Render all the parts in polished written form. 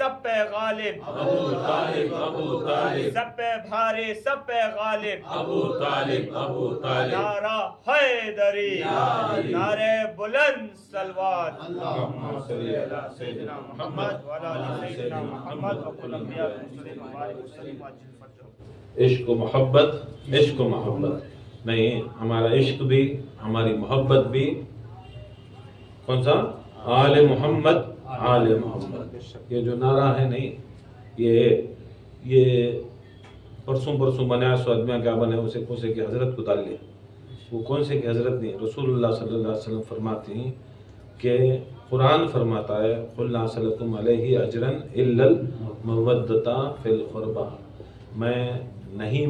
سب پہ غالب ابو طالب ابو طالب سب پہ بھاری سب پہ غالب ابو طالب ابو طالب نعرہ حیدری نعرے بلند سلوات اللہم صلی علی سیدنا محمد وعلی آل سیدنا محمد وکل انبیاء والمرسلین وبارک وسلم وعجل فرجہ. عشق و محبت، عشق و محبت نہیں، ہمارا عشق بھی ہماری محبت بھی کون سا؟ آل محمد، آل محمد. یہ جو نعرہ ہے نہیں، یہ پرسوں بنایا سو آدمیاں کیا بنے اسے کون سے کی حضرت کو ڈال لیا. وہ کون سے کی حضرت نہیں، رسول اللہ صلی اللہ علیہ وسلم فرماتے ہیں کہ قرآن فرماتا ہے قل لا اسألکم علیہ اجرا الا المودۃ فی القربى. میں نہیں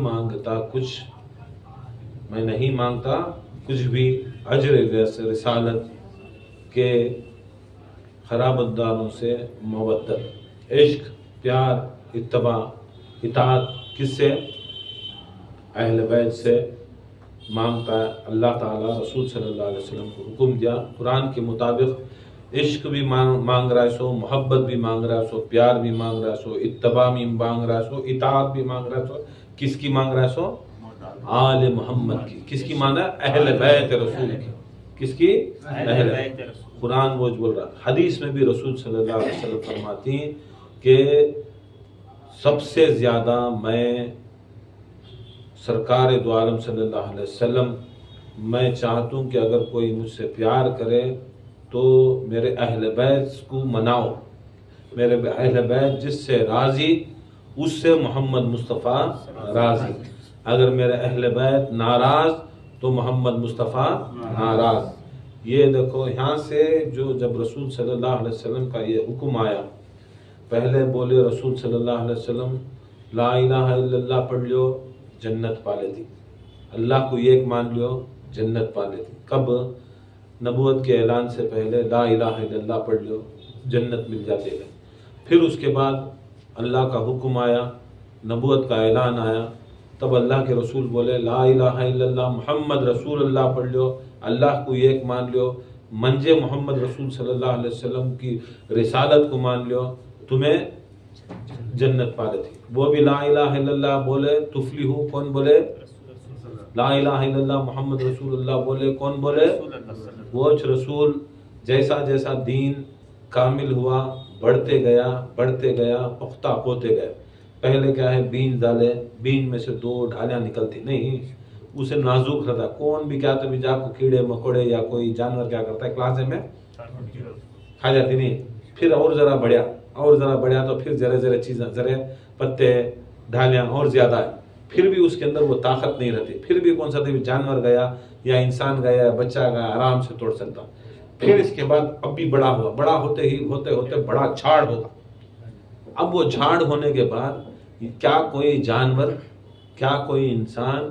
مانگتا کچھ بھی اجر رسالت کے خرابت داروں سے مودت، عشق، پیار، اتباع، اطاعت کس سے؟ اہل بیت سے مانگتا ہے. اللہ تعالیٰ رسول صلی اللہ علیہ وسلم کو حکم دیا قرآن کے مطابق، عشق بھی مانگ رہا ہے سو، محبت بھی مانگ رہا ہے سو، پیار بھی مانگ رہا ہے سو، اتباع بھی مانگ رہا ہے سو، اطاعت بھی مانگ رہا ہے سو. کس کی مانگ رہا ہے سو؟ آل محمد کی. کس کی مانگ رہا ہے؟ اہل بیت رسول کی. کس کی؟ اہل بیت. قرآن وہ بول رہا ہے. حدیث میں بھی رسول صلی اللہ علیہ وسلم فرماتی ہیں کہ سب سے زیادہ میں سرکار دو عالم صلی اللہ علیہ وسلم میں چاہتا ہوں کہ اگر کوئی مجھ سے پیار کرے تو میرے اہل بیت کو مناؤ. میرے اہل بیت جس سے راضی اس سے محمد مصطفیٰ راضی. اگر میرے اہل بیت ناراض تو محمد مصطفیٰ ناراض. یہ دیکھو یہاں سے جب رسول صلی اللہ علیہ وسلم کا یہ حکم آیا، پہلے بولے رسول صلی اللہ علیہ وسلم لا الہ الا اللہ پڑھ لو جنت پا لیتی، اللہ کو ایک مان لو جنت پا لیتی. کب؟ نبوت کے اعلان سے پہلے لا الہ الا اللہ پڑھ لو جنت مل جاتے گا. پھر اس کے بعد اللہ کا حکم آیا، نبوت کا اعلان آیا، تب اللہ کے رسول بولے لا الہ الا اللہ محمد رسول اللہ پڑھ لو، اللہ کو ایک مان لو، منجے محمد رسول صلی اللہ علیہ وسلم کی رسالت کو مان لو، تمہیں جنت پا لیتی. وہ بھی لا الہ الا اللہ بولے تفلحو. کون بولے؟ لا الہ الا اللہ محمد رسول اللہ بولے کون بولے؟ وہ رسول. جیسا جیسا دین کامل ہوا بڑھتے گیا پختہ ہوتے گئے. پہلے کیا ہے، بین ڈالے، بین میں سے 2 ڈھالیاں نکلتی نہیں، اسے نازک رہتا. کون بھی کیا تو بھی جا کو کیڑے مکوڑے یا کوئی جانور کیا کرتا ہے کلاسے میں کھا جاتی نہیں. پھر اور ذرا بڑھیا تو پھر ذرے چیزیں ذرے پتے ڈھالیاں اور زیادہ ہے. پھر بھی اس کے اندر وہ طاقت نہیں رہتی. پھر بھی کون سا جانور گیا یا انسان گیا یا بچہ گیا آرام سے توڑ سکتا. پھر اس کے بعد اب بھی بڑا ہوا، بڑا ہوتے بڑا جھاڑ ہوگا. اب وہ جھاڑ ہونے کے بعد کیا کوئی جانور، کیا کوئی انسان،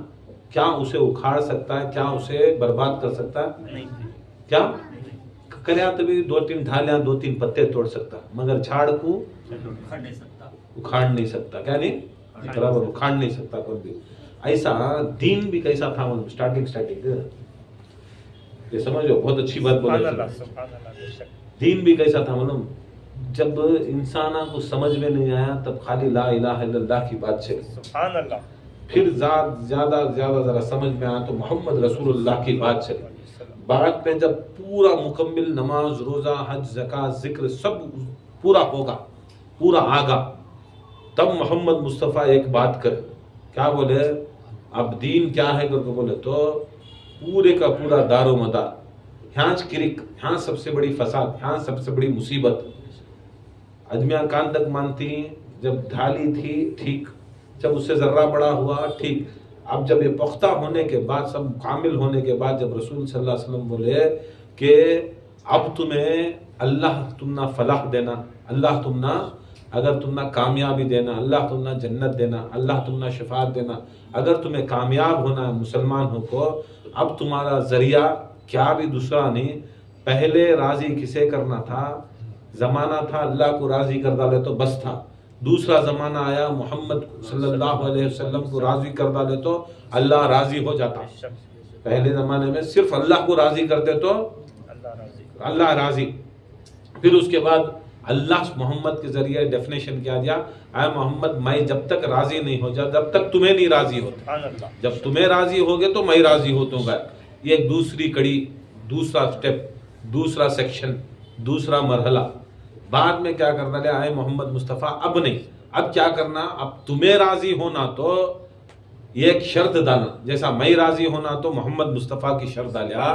کیا اسے اکھاڑ سکتا ہے؟ کیا اسے برباد کر سکتا ہے؟ کیا کریا تو بھی 2-3 ڈھالیاں 2-3 پتے توڑ سکتا، مگر جھاڑ کو اکھاڑ نہیں سکتا. کیا نہیں؟ برابر اکھاڑ نہیں سکتا کوئی بھی. ایسا دین بھی کیسا تھا اسٹارٹنگ یہ سمجھو، بہت اچھی بات بولی. دین بھی کیسا تھا معلوم؟ جب انسانوں کو سمجھ میں نہیں آیا تب خالی لا الہ الا اللہ کی بات چلی. سبحان اللہ. پھر زیادہ ذرا سمجھ میں آیا تو محمد رسول اللہ کی بات چلی. بعد میں جب پورا مکمل نماز، روزہ، حج، زکوٰۃ، ذکر سب پورا ہوگا، پورا آگا، تب محمد مصطفیٰ ایک بات کرے. کیا بولے؟ اب دین کیا ہے کر کے بولے تو پورے کا پورا دار و مدار یہاں کرک، یہاں سب سے بڑی فساد، یہاں سب سے بڑی مصیبت. ادمیاں کان تک مانتی ہیں، جب ڈھالی تھی ٹھیک، جب اس سے ذرہ بڑا ہوا ٹھیک. اب جب یہ پختہ ہونے کے بعد، سب کامل ہونے کے بعد، جب رسول صلی اللہ علیہ وسلم بولے کہ اب تمہیں اللہ تمنا فلاح دینا، اللہ تمنا اگر تمنا کامیابی دینا، اللہ تمنا جنت دینا، اللہ تمنا شفاعت دینا، اگر تمہیں کامیاب ہونا ہے مسلمان ہو کو، اب تمہارا ذریعہ کیا بھی دوسرا نہیں. پہلے راضی کسے کرنا تھا؟ زمانہ تھا اللہ کو راضی کر ڈالے تو بس تھا. دوسرا زمانہ آیا محمد صلی اللہ علیہ وسلم کو راضی کر ڈالے تو اللہ راضی ہو جاتا. پہلے زمانے میں صرف اللہ کو راضی کرتے تو اللہ راضی. پھر اس کے بعد اللہ محمد کے ذریعے ڈیفینیشن کیا دیا، اے محمد میں جب تک راضی نہیں ہو جا جب تک تمہیں نہیں راضی ہوتا، سبحان اللہ. جب تمہیں راضی ہوگے تو میں راضی ہوتوں گا. یہ ایک دوسری کڑی، دوسرا سٹیپ، دوسرا سیکشن، دوسرا مرحلہ. بعد میں کیا کرنا لیا، اے محمد مصطفیٰ اب نہیں، اب کیا کرنا، اب تمہیں راضی ہونا تو یہ ایک شرط ڈالنا، جیسا میں راضی ہونا تو محمد مصطفیٰ کی شرط ڈالیا،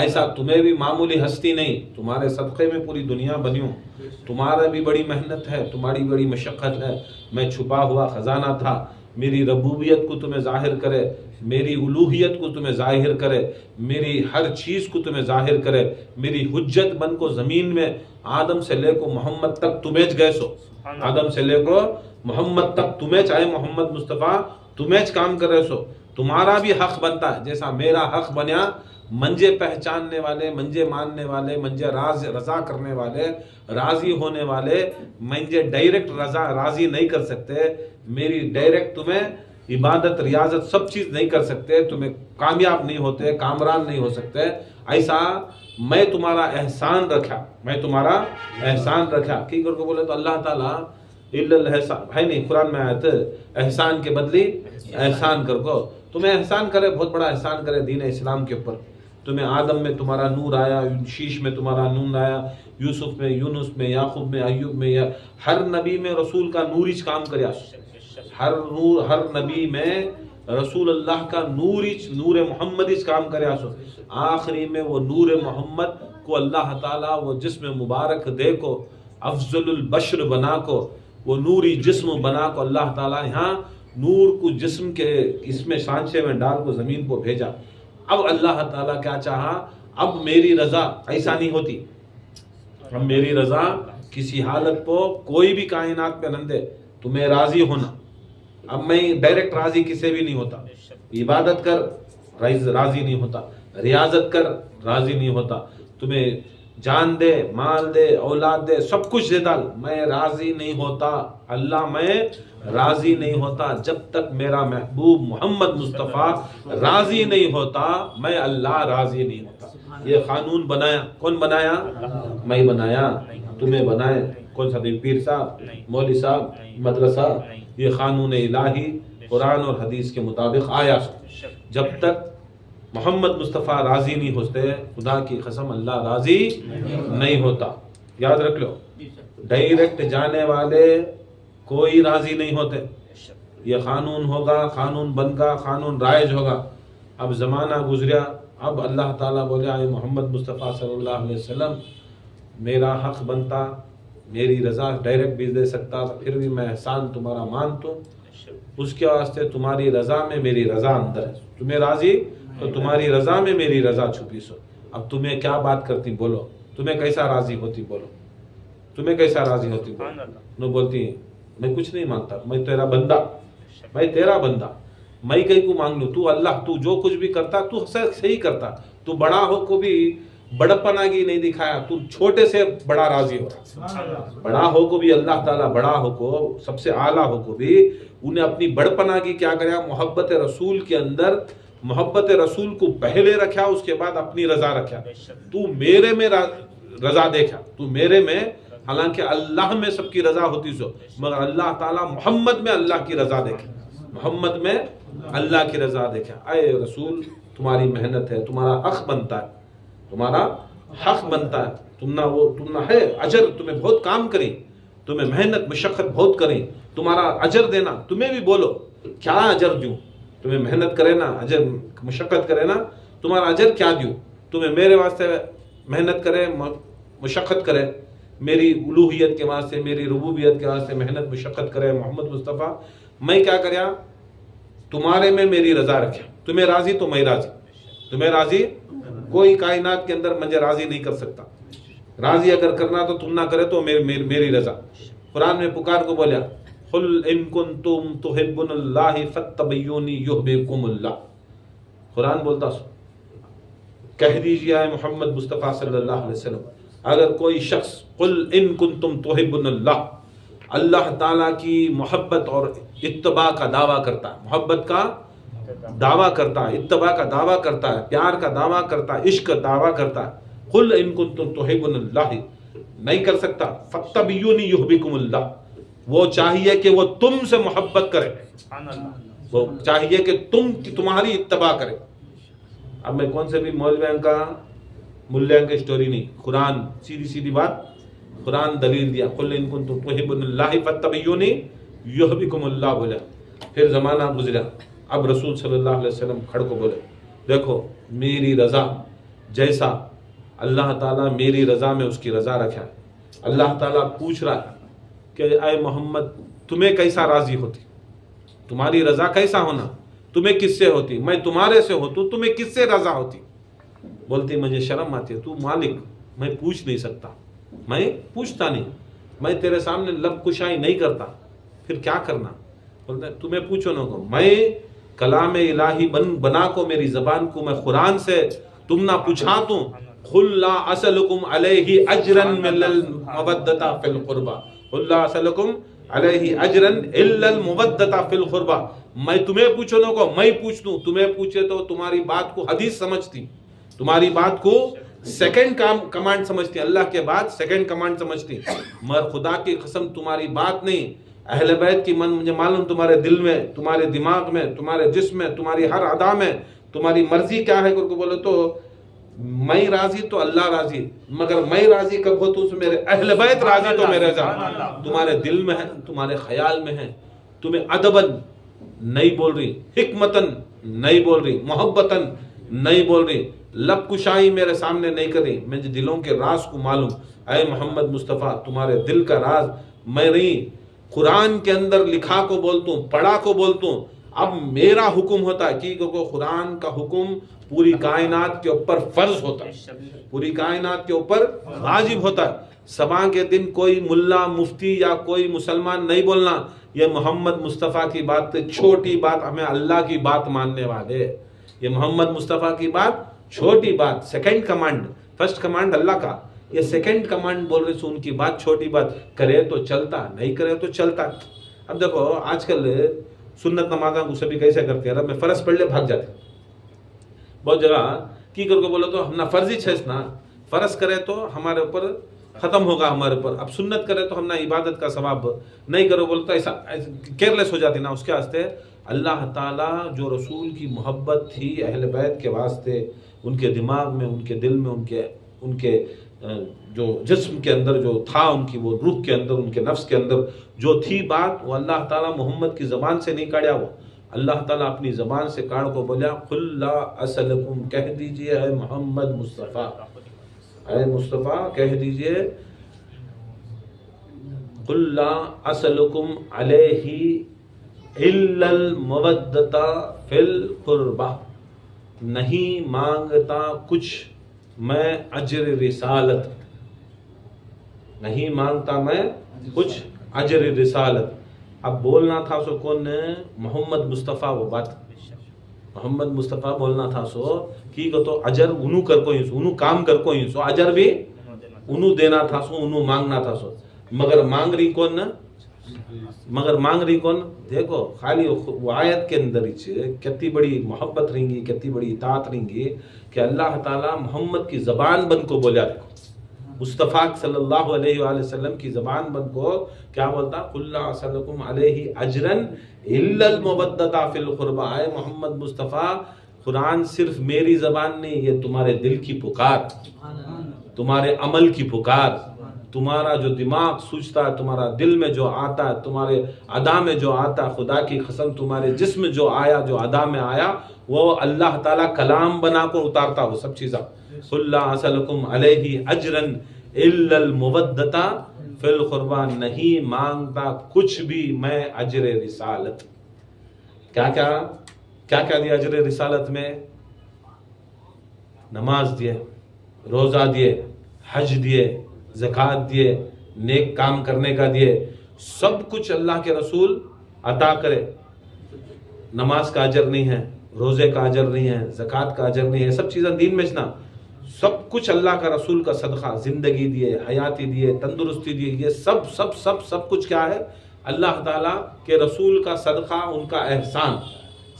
ایسا تمہیں بھی معمولی ہستی نہیں، تمہارے صدقے میں پوری دنیا بنی ہوں، تمہارا بھی بڑی محنت ہے، تمہاری بڑی مشقت ہے، میں چھپا ہوا خزانہ تھا، میری ربوبیت کو تمہیں ظاہر کرے، میری الوہیت کو تمہیں ظاہر کرے، میری ہر چیز کو تمہیں ظاہر کرے، میری حجت بن کو زمین میں آدم سے لے کو محمد تک تمہیں گئے سو، آدم سے لے کو محمد تک تمہیں چاہے محمد مصطفیٰ تمہیں کام کر رہے سو، تمہارا بھی حق بنتا ہے جیسا میرا حق بنیا. منجے پہچاننے والے، منجے ماننے والے، منجے رضا کرنے والے، راضی ہونے والے منجے ڈائریکٹ راضی نہیں کر سکتے، میری ڈائریکٹ تمہیں عبادت ریاضت سب چیز نہیں کر سکتے، تمہیں کامیاب نہیں ہوتے، کامران نہیں ہو سکتے. ایسا میں تمہارا احسان رکھا، میں تمہارا احسان رکھا. کی کر کو بولے تو اللہ تعالیٰ ہے نہیں، قرآن میں آیت احسان کے بدلی احسان کر کو، تمہیں احسان کرے، بہت بڑا احسان کرے دین اسلام کے اوپر. تمہیں آدم میں تمہارا نور آیا، شیش میں تمہارا نور آیا، یوسف میں، یونس میں، یعقوب میں، ایوب میں، ہر نبی میں رسول کا نور ہی کام کریا، ہر نبی میں رسول اللہ کا نور محمد ہی کام کریا سو. آخری میں وہ نور محمد کو اللہ تعالیٰ وہ جسم مبارک دے کو، افضل البشر بنا کو، وہ نوری جسم بنا کو اللہ تعالیٰ یہاں نور کو جسم کے اس میں سانچے میں ڈال کو زمین کو بھیجا. اب اللہ تعالیٰ کیا چاہا، اب میری رضا ایسا نہیں ہوتی، اب میری رضا کسی حالت کو کوئی بھی کائنات پہ نہ دے، تمہیں راضی ہونا. اب میں ڈائریکٹ راضی کسی بھی نہیں ہوتا، عبادت کر راضی نہیں ہوتا، ریاضت کر راضی نہیں ہوتا، تمہیں جان دے، مال دے، اولاد دے، سب کچھ دے ڈال، میں راضی نہیں ہوتا. اللہ میں راضی نہیں ہوتا جب تک میرا محبوب محمد مصطفیٰ راضی نہیں ہوتا، میں اللہ راضی نہیں ہوتا. یہ قانون بنایا کون بنایا؟ میں بنایا، تمہیں بنائے کون سا؟ پیر صاحب، مولوی صاحب، مدرسہ. یہ قانون الہی قرآن اور حدیث کے مطابق آیا. جب تک محمد مصطفیٰ راضی نہیں ہوتے، خدا کی قسم اللہ راضی نہیں ہوتا. یاد رکھ لو، ڈائریکٹ جانے والے کوئی راضی نہیں ہوتے. یہ قانون ہوگا، قانون بن گا، قانون رائج ہوگا. اب زمانہ گزریا، اب اللہ تعالیٰ بولے اے محمد مصطفیٰ صلی اللہ علیہ وسلم، میرا حق بنتا، میری رضا ڈائریکٹ بھی دے سکتا تھا، پھر بھی میں احسان تمہارا مانتا ہوں. اس کے واسطے تمہاری رضا میں میری رضا اندر ہے، تمہیں راضی تو تمہاری رضا میں میری رضا چھپی سو. اب تمہیں کیا بات کرتی بولو، تمہیں کیسا راضی ہوتی بولو، تمہیں کیسا راضی ہوتی بولو. نو بولتی میں کچھ نہیں مانگتا، میں تیرا بندہ، میں تیرا بندہ، میں کہیں کو مانگ لوں، تو اللہ تو جو کچھ بھی کرتا تو صحیح کرتا. تو بڑا ہو کو بھی بڑپنا کی نہیں دکھایا، تو چھوٹے سے بڑا راضی ہو رہا. بڑا ہو کو بھی اللہ تعالیٰ، بڑا ہو کو سب سے اعلیٰ ہو کو بھی انہیں اپنی بڑپنا کی کیا کریا، محبت رسول کے اندر محبت رسول کو پہلے رکھا، اس کے بعد اپنی رضا رکھا. تو میرے میں رضا دیکھا، تو میرے میں، حالانکہ اللہ میں سب کی رضا ہوتی سو، مگر اللہ تعالیٰ محمد میں اللہ کی رضا دیکھا، محمد میں اللہ کی رضا دیکھا. اے رسول تمہاری محنت ہے، تمہارا حق بنتا ہے، تمہارا حق بنتا ہے، تم نہ ہے اجر، تمہیں بہت کام کریں، تمہیں محنت مشقت بہت کریں، تمہارا اجر دینا. تمہیں بھی بولو کیا اجر دوں، تمہیں محنت کرے نا، اجر مشقت کرے نا، تمہارا اجر کیا دوں. تمہیں میرے واسطے محنت کرے، مشقت کرے، میری الوہیت کے واسطے، میری ربوبیت کے واسطے محنت مشقت کرے محمد مصطفیٰ، میں کیا کریا، تمہارے میں میری رضا رکھا. تمہیں راضی تو میں راضی، تمہیں راضی کوئی کائنات کے اندر مجھے راضی نہیں کر سکتا. راضی اگر کرنا تو تم نہ کرے تو میری رضا. قرآن میں پکار کو بولیا قل ان کنتم تحبون اللہ فاتبعونی یحببکم اللہ. قرآن بولتا سو کہہ دیجیے اے محمد مصطفیٰ صلی اللہ علیہ وسلم، اگر کوئی شخص قل ان کنتم تحبون اللہ، اللہ تعالیٰ کی محبت اور اتباع کا دعویٰ کرتا ہے، محبت کا دعویٰ کرتا ہے، اتباع کا دعویٰ کرتا ہے، پیار کا دعویٰ کرتا ہے، عشق کا دعویٰ کرتا ہے. قل ان کنتم تحبون اللہ، نہیں کر سکتا. فَاتَّبِعُونِي يُحْبِبْكُمُ اللَّهُ, وہ چاہیے کہ وہ تم سے محبت کرے, وہ چاہیے کہ تمہاری اتباع کرے. اب میں کون سے بھی ملیاں کا اسٹوری نہیں, قرآن سیدھی سیدھی بات, قرآن دلیل دیا, قُلْ إِن كُنتُمْ تُحِبُّونَ اللَّهَ فَاتَّبِعُونِي يُحْبِبْكُمُ اللَّهُ بولا. پھر زمانہ گزرا, اب رسول صلی اللہ علیہ وسلم کھڑ کو بولے, دیکھو میری رضا جیسا اللہ تعالیٰ میری رضا میں اس کی رضا رکھا ہے. اللہ تعالیٰ پوچھ رہا ہے کہ اے محمد تمہیں کیسا راضی ہوتی, تمہاری رضا کیسا ہونا, تمہیں کس سے ہوتی, میں تمہارے سے ہوتی, تمہیں کس سے رضا ہوتی. بولتی مجھے شرم آتی ہے, تو مالک میں پوچھ نہیں سکتا, میں پوچھتا نہیں, میں تیرے سامنے لب کشائی نہیں کرتا, پھر کیا کرنا. بولتا ہے تمہیں پوچھو نہ کو, میں کلام الہی بنا کو میری زبان کو میں قرآن سے تم نہ پوچھا تو, قُلْ لَا أَسْأَلُكُمْ عَلَيْهِ أَجْرًا إِلَّا الْمَوَدَّةَ فِي الْقُرْبَى, قُلْ لَا أَسْأَلُكُمْ عَلَيْهِ أَجْرًا إِلَّا الْمَوَدَّةَ فِي الْقُرْبَى. میں تمہیں پوچھو نہ کو, میں پوچھ دوں, تمہیں پوچھے تو تمہاری بات کو حدیث سمجھتی, تمہاری بات کو سیکنڈ کمانڈ سمجھتی, اللہ کے بعد سیکنڈ کمانڈ سمجھتی, مگر خدا کی قسم تمہاری بات نہیں. اہل بیت کی مجھے معلوم تمہارے دل میں, تمہارے دماغ میں, تمہارے جسم میں, تمہاری ہر ادا میں تمہاری مرضی کیا ہے کو بولے تو میں راضی تو اللہ راضی, مگر میں راضی کب ہو تو میرے اہل بیت راضی تو میرے رضا. تمہارے دل میں ہے, تمہارے خیال میں ہے, تمہیں ادباً نہیں بول رہی, حکمتاً نہیں بول رہی, محبتاً نہیں بول رہی, لب کشائی میرے سامنے نہیں کر رہی, مجھے دلوں کے راز کو معلوم. اے محمد مصطفیٰ تمہارے دل کا راز میں نہیں, قرآن کے اندر لکھا کو بولتا ہوں, پڑھا کو بولتا ہوں. اب میرا حکم ہوتا ہے کہ قرآن کا حکم پوری کائنات کے اوپر فرض ہوتا ہے, پوری کائنات کے اوپر واجب ہوتا ہے. صبح کے دن کوئی ملا مفتی یا کوئی مسلمان نہیں بولنا یہ محمد مصطفیٰ کی بات چھوٹی بات, ہمیں اللہ کی بات ماننے والے, یہ محمد مصطفیٰ کی بات چھوٹی بات. سیکنڈ کمانڈ, فرسٹ کمانڈ اللہ کا, یہ سیکنڈ کمانڈ بول رہے سو ان کی بات چھوٹی بات, کرے تو چلتا, نہیں کرے تو چلتا. اب دیکھو آج کل سنت نمازاں کو سبھی کیسے کرتے ہیں, رب میں فرض پڑھ لے بھاگ جاتے. بہت جگہ کی کر کے بولو تو ہم نہ فرضی چھس نا, فرض کرے تو ہمارے اوپر ختم ہوگا ہمارے اوپر, اب سنت کرے تو ہم نہ عبادت کا ثواب نہیں کرو بولو تو ایسا کیئرلیس ہو جاتی نا. اس کے واسطے اللہ تعالیٰ جو رسول کی محبت تھی اہل بیت کے واسطے, ان کے دماغ میں, ان کے دل میں, ان کے جو جسم کے اندر جو تھا, ان کی وہ روح کے اندر, ان کے نفس کے اندر جو تھی بات, وہ اللہ تعالیٰ محمد کی زبان سے نہیں کاڑیا, وہ اللہ تعالیٰ اپنی زبان سے کاڑ کو بولیا, قُلْ لَا أَسْأَلُكُمْ, کہہ دیجئے اے محمد مصطفیٰ, اے مصطفیٰ کہہ دیجئے, قُلْ لَا أَسْأَلُكُمْ عَلَيْهِ إِلَّا الْمَوَدَّةَ فِي الْقُرْبَى, نہیں مانگتا کچھ میں اجر رسالت, نہیں مانگتا میں کچھ اجر رسالت. اب بولنا تھا سو کون نے, محمد مصطفیٰ, وہ بات محمد مصطفیٰ بولنا تھا سو کی کو تو اجر انہوں کر کو ہی سو, انہوں کام کر کو ہی سو, اجر بھی انہوں دینا تھا سو, انہوں مانگنا تھا سو, مگر مانگ رہی کون نا, مگر مانگ رہی کون. دیکھو خالی وہ آیت کے اندر ہی کتنی بڑی محبت رہیں گی, کتنی بڑی اطاعت رہیں گی کہ اللہ تعالیٰ محمد کی زبان بن کو بولیا. دیکھو مصطفیٰ صلی اللہ علیہ وآلہ وسلم کی زبان بن کو کیا بولتا, قُلْ لَا أَسْأَلُكُمْ عَلَيْهِ أَجْرًا إِلَّا الْمَوَدَّةَ فِي الْقُرْبَى. اے محمد مصطفیٰ قرآن صرف میری زبان نہیں, یہ تمہارے دل کی پکار, تمہارے عمل کی پکار, تمہارا جو دماغ سوچتا ہے, تمہارا دل میں جو آتا ہے, تمہارے ادا میں جو آتا ہے, خدا کی قسم تمہارے جسم جو آیا, جو ادا میں آیا, وہ اللہ تعالیٰ کلام بنا کر اتارتا وہ سب چیزیں. قُلْ لَا أَسْأَلُكُمْ عَلَيْهِ أَجْرًا إِلَّا الْمَوَدَّةَ فِي الْقُرْبَى, نہیں مانگتا کچھ بھی میں اجر رسالت. کیا کیا دیا اجر رسالت میں؟ نماز دیے, روزہ دیے, حج دیے, زکوٰۃ دیے, نیک کام کرنے کا دیے, سب کچھ اللہ کے رسول عطا کرے. نماز کا اجر نہیں ہے, روزے کا اجر نہیں ہے, زکوٰۃ کا اجر نہیں ہے, سب چیزیں دین میں نا, سب کچھ اللہ کا رسول کا صدقہ, زندگی دیے, حیاتی دیے, تندرستی دیے, یہ سب سب سب سب کچھ کیا ہے, اللہ تعالیٰ کے رسول کا صدقہ, ان کا احسان,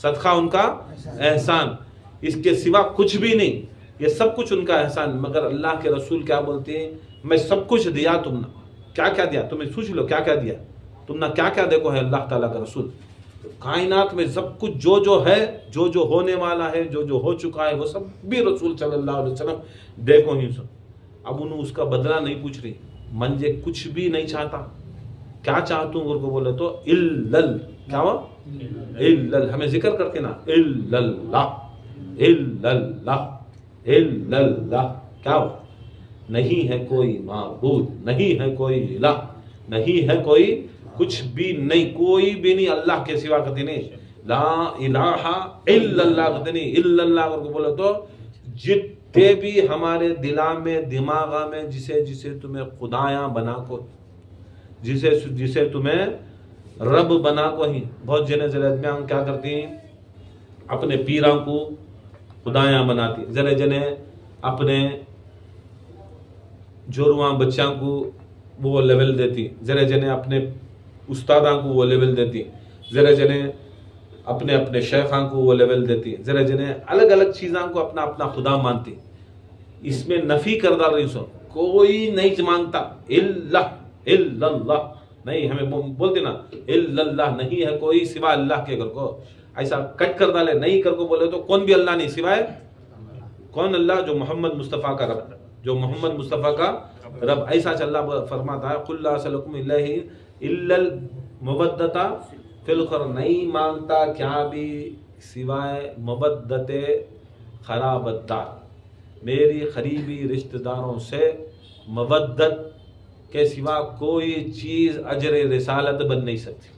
صدقہ ان کا احسان, اس کے سوا کچھ بھی نہیں, یہ سب کچھ ان کا احسان. مگر اللہ کے رسول کیا بولتے ہیں, میں سب کچھ دیا تم نے کیا کیا دیا, تمہیں سوچ لو کیا کیا دیا تم نے, کیا کیا دیکھو ہے اللہ تعالیٰ کا رسول. کائنات میں سب کچھ جو ہے, جو ہونے والا ہے, جو ہو چکا ہے, وہ سب بھی رسول صلی اللہ علیہ وسلم دیکھو ہی سن. اب انہوں اس کا بدلہ نہیں پوچھ رہی, منجے کچھ بھی نہیں چاہتا. کیا چاہتا ہوں کو بولے تو الل, کیا ہوا الل, ہمیں ذکر کرتے نا اللہ اللہ, کیا ہوا, نہیں ہے کوئی معبود, نہیں ہے کوئی الہ, نہیں ہے کوئی کچھ بھی نہیں, کوئی بھی نہیں اللہ کے سوا کہتے نہیں. لا الہ الا اللہ کہتے نہیں, الا اللہ کو بولے تو جتنے بھی ہمارے دلا میں دماغا میں جسے تمہیں خدایاں بنا کو, جسے تمہیں رب بنا کو ہی, بہت جنے زلید میں ہم کیا کرتی ہیں اپنے پیراں کو خدایاں بناتی, ذرے جنے اپنے جوڑواں بچیاں کو وہ لیول دیتی, ذرے جنے اپنے استاداں کو وہ لیول دیتی, ذرے جنے اپنے شیخاں کو وہ لیول دیتی, ذرے جنے الگ الگ چیزاں کو اپنا خدا مانتی. اس میں نفی کردہ رہی سو, کوئی نہیں مانگتا الا اللہ, نہیں ہمیں بولتے نا الا اللہ, نہیں ہے کوئی سوا اللہ کے. گھر کو ایسا کٹ کر ڈالے نہیں کر کو بولے تو کون بھی اللہ نہیں سوائے کون, اللہ جو محمد مصطفیٰ کا رب, جو محمد مصطفیٰ کا رب. ایسا اللہ فرماتا ہے قل لا اسألکم الا المودۃ فی القربى, نہیں مانگتا کیا بھی سوائے مودت قرابت دار, میری قریبی رشتہ داروں سے مودت کے سوا کوئی چیز اجر رسالت بن نہیں سکتی.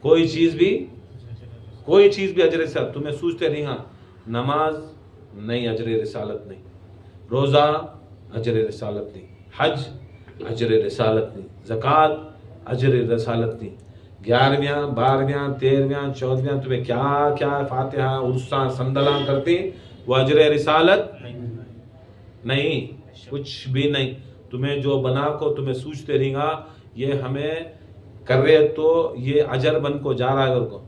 کوئی چیز بھی اجر رسالت, تمہیں سوچتے نہیں, ہاں نماز نہیں اجر رسالت نہیں, روزہ اجر رسالت نہیں, حج اجر رسالت نہیں, زکوٰۃ اجر رسالت نہیں, 11ویں 12ویں 13ویں 14ویں تمہیں کیا کیا فاتحہ عرصاں سندلاں کرتی, وہ اجر رسالت نہیں, کچھ بھی نہیں. تمہیں جو بنا کو تمہیں سوچتے رہیں گا یہ ہمیں کر رہے تو یہ اجر بن کو جا رہا ہے کو.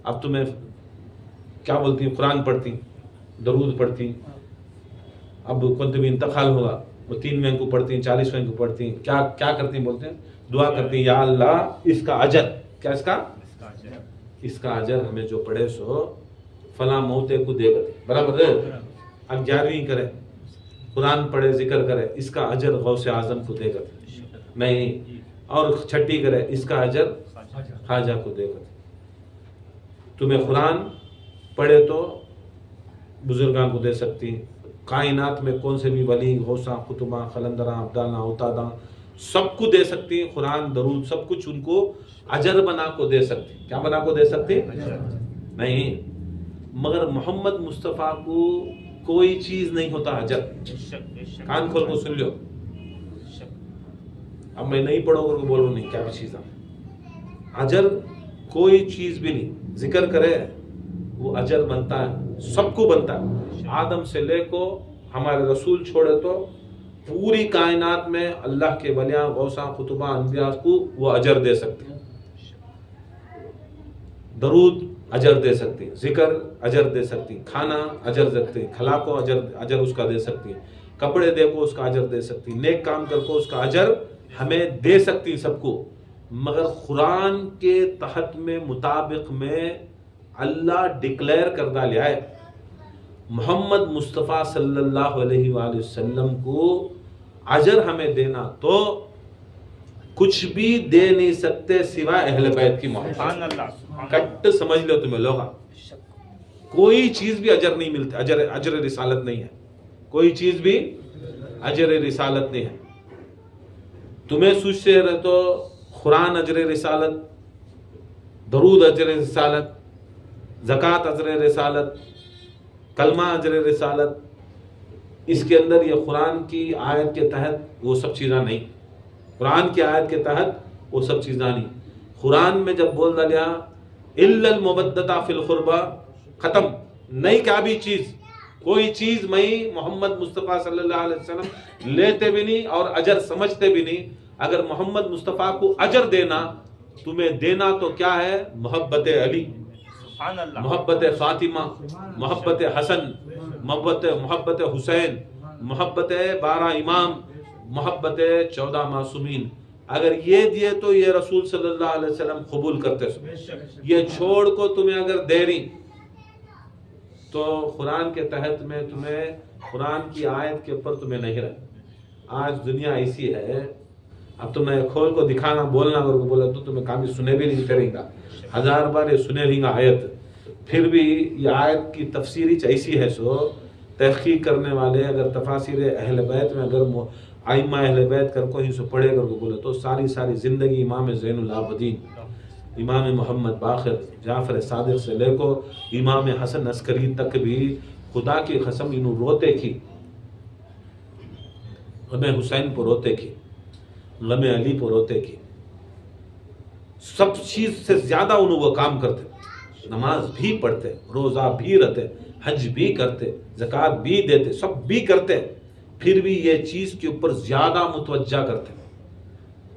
اب تمہیں کیا بولتی, قرآن پڑھتی, درود پڑھتی, اب کون بھی انتقال ہوگا وہ 3ویں کو پڑھتی, 40ویں کو پڑھتی, کیا کرتی, بولتے ہیں دعا کرتی, یا اللہ اس کا اجر, کیا اس کا اجر ہمیں جو پڑھے سو فلاں موتے کو دے گا, برابر ہے. اب 11ویں کرے, قرآن پڑھے, ذکر کرے, اس کا اجر غوث اعظم کو دے گا نہیں, اور 6ٹی کرے, اس کا اجر خواجہ کو دے گا. تمہیں قرآن پڑھے تو بزرگاں کو دے سکتی, کائنات میں کون سے بھی ولی غوثاں قطباں قلندراں ابدالاں اوتاداں سب کو دے سکتی, قرآن درود سب کچھ ان کو اجر بنا کو دے سکتی. کیا بنا کو دے سکتی نہیں, مگر محمد مصطفیٰ کو کوئی چیز نہیں ہوتا اجر. کان کھول کو سن لو, اب میں نہیں پڑھو گا بولو نہیں کیا بھی چیز ہے, اجر کوئی چیز بھی نہیں. ذکر کرے وہ اجر بنتا ہے, سب کو بنتا ہے, آدم سے لے کو ہمارے رسول چھوڑے تو پوری کائنات میں اللہ کے ولیاں غوثاں قطباں انبیاء کو وہ اجر دے سکتے, درود اجر دے سکتی, ذکر اجر دے سکتی, کھانا اجر سکتی, کھلا کو اجر اس کا دے سکتی, کپڑے دے کو اس کا اجر دے سکتی, نیک کام کر کو اس کا اجر ہمیں دے سکتی سب کو. مگر قرآن کے تحت میں مطابق میں اللہ ڈکلیئر کردہ لیا ہے محمد مصطفیٰ صلی اللہ علیہ وآلہ وسلم کو اجر ہمیں دینا تو کچھ بھی دے نہیں سکتے سوائے اہل بیت کی محبت. کٹ سمجھ لو تمہیں لوگ, کوئی چیز بھی اجر نہیں ملتی, اجر رسالت نہیں ہے, کوئی چیز بھی اجر رسالت نہیں ہے. تمہیں سوچتے رہے تو قرآن اجر رسالت, درود اجر رسالت, زکوٰۃ اجر رسالت, کلمہ اجر رسالت, اس کے اندر یہ قرآن کی آیت کے تحت وہ سب چیزاں نہیں, قرآن کی آیت کے تحت وہ سب چیزاں نہیں. قرآن میں جب بول دیا الا المودۃ فی القربى, ختم, نہیں کیا بھی چیز, کوئی چیز میں محمد مصطفیٰ صلی اللہ علیہ وسلم لیتے بھی نہیں اور اجر سمجھتے بھی نہیں. اگر محمد مصطفیٰ کو اجر دینا تمہیں دینا تو کیا ہے, محبت علی, محبت فاطمہ, محبت حسن, محبت حسین, محبت 12 امام, محبت 14 معصومین، اگر یہ دیے تو یہ رسول صلی اللہ علیہ وسلم قبول کرتے سو، یہ چھوڑ کو تمہیں اگر دے رہی تو قرآن کے تحت میں تمہیں قرآن کی آیت کے اوپر تمہیں نہیں رہا۔ آج دنیا ایسی ہے، اب تمہیں کھول کو دکھانا بولنا اگر کو بولا تو تمہیں کام سنے بھی نہیں کریں گا، 1000 بار یہ سنے رہیں گا آیت، پھر بھی یہ آیت کی تفسیری ایسی ہے سو تحقیق کرنے والے اگر تفاسیر اہل بیت میں اگر ائمہ اہل بیت کر کو ہی سو پڑھے کر کو بولے تو ساری زندگی امام زین العابدین، امام محمد باقر جعفر صادق سے لے کو امام حسن عسکری تک بھی خدا کی قسم انہوں روتے کی، غم حسین پر روتے کی، غم علی پر روتے کی، سب چیز سے زیادہ انہوں وہ کام کرتے، نماز بھی پڑھتے، روزہ بھی رہتے، حج بھی کرتے، زکوٰۃ بھی دیتے، سب بھی کرتے، پھر بھی یہ چیز کے اوپر زیادہ متوجہ کرتے۔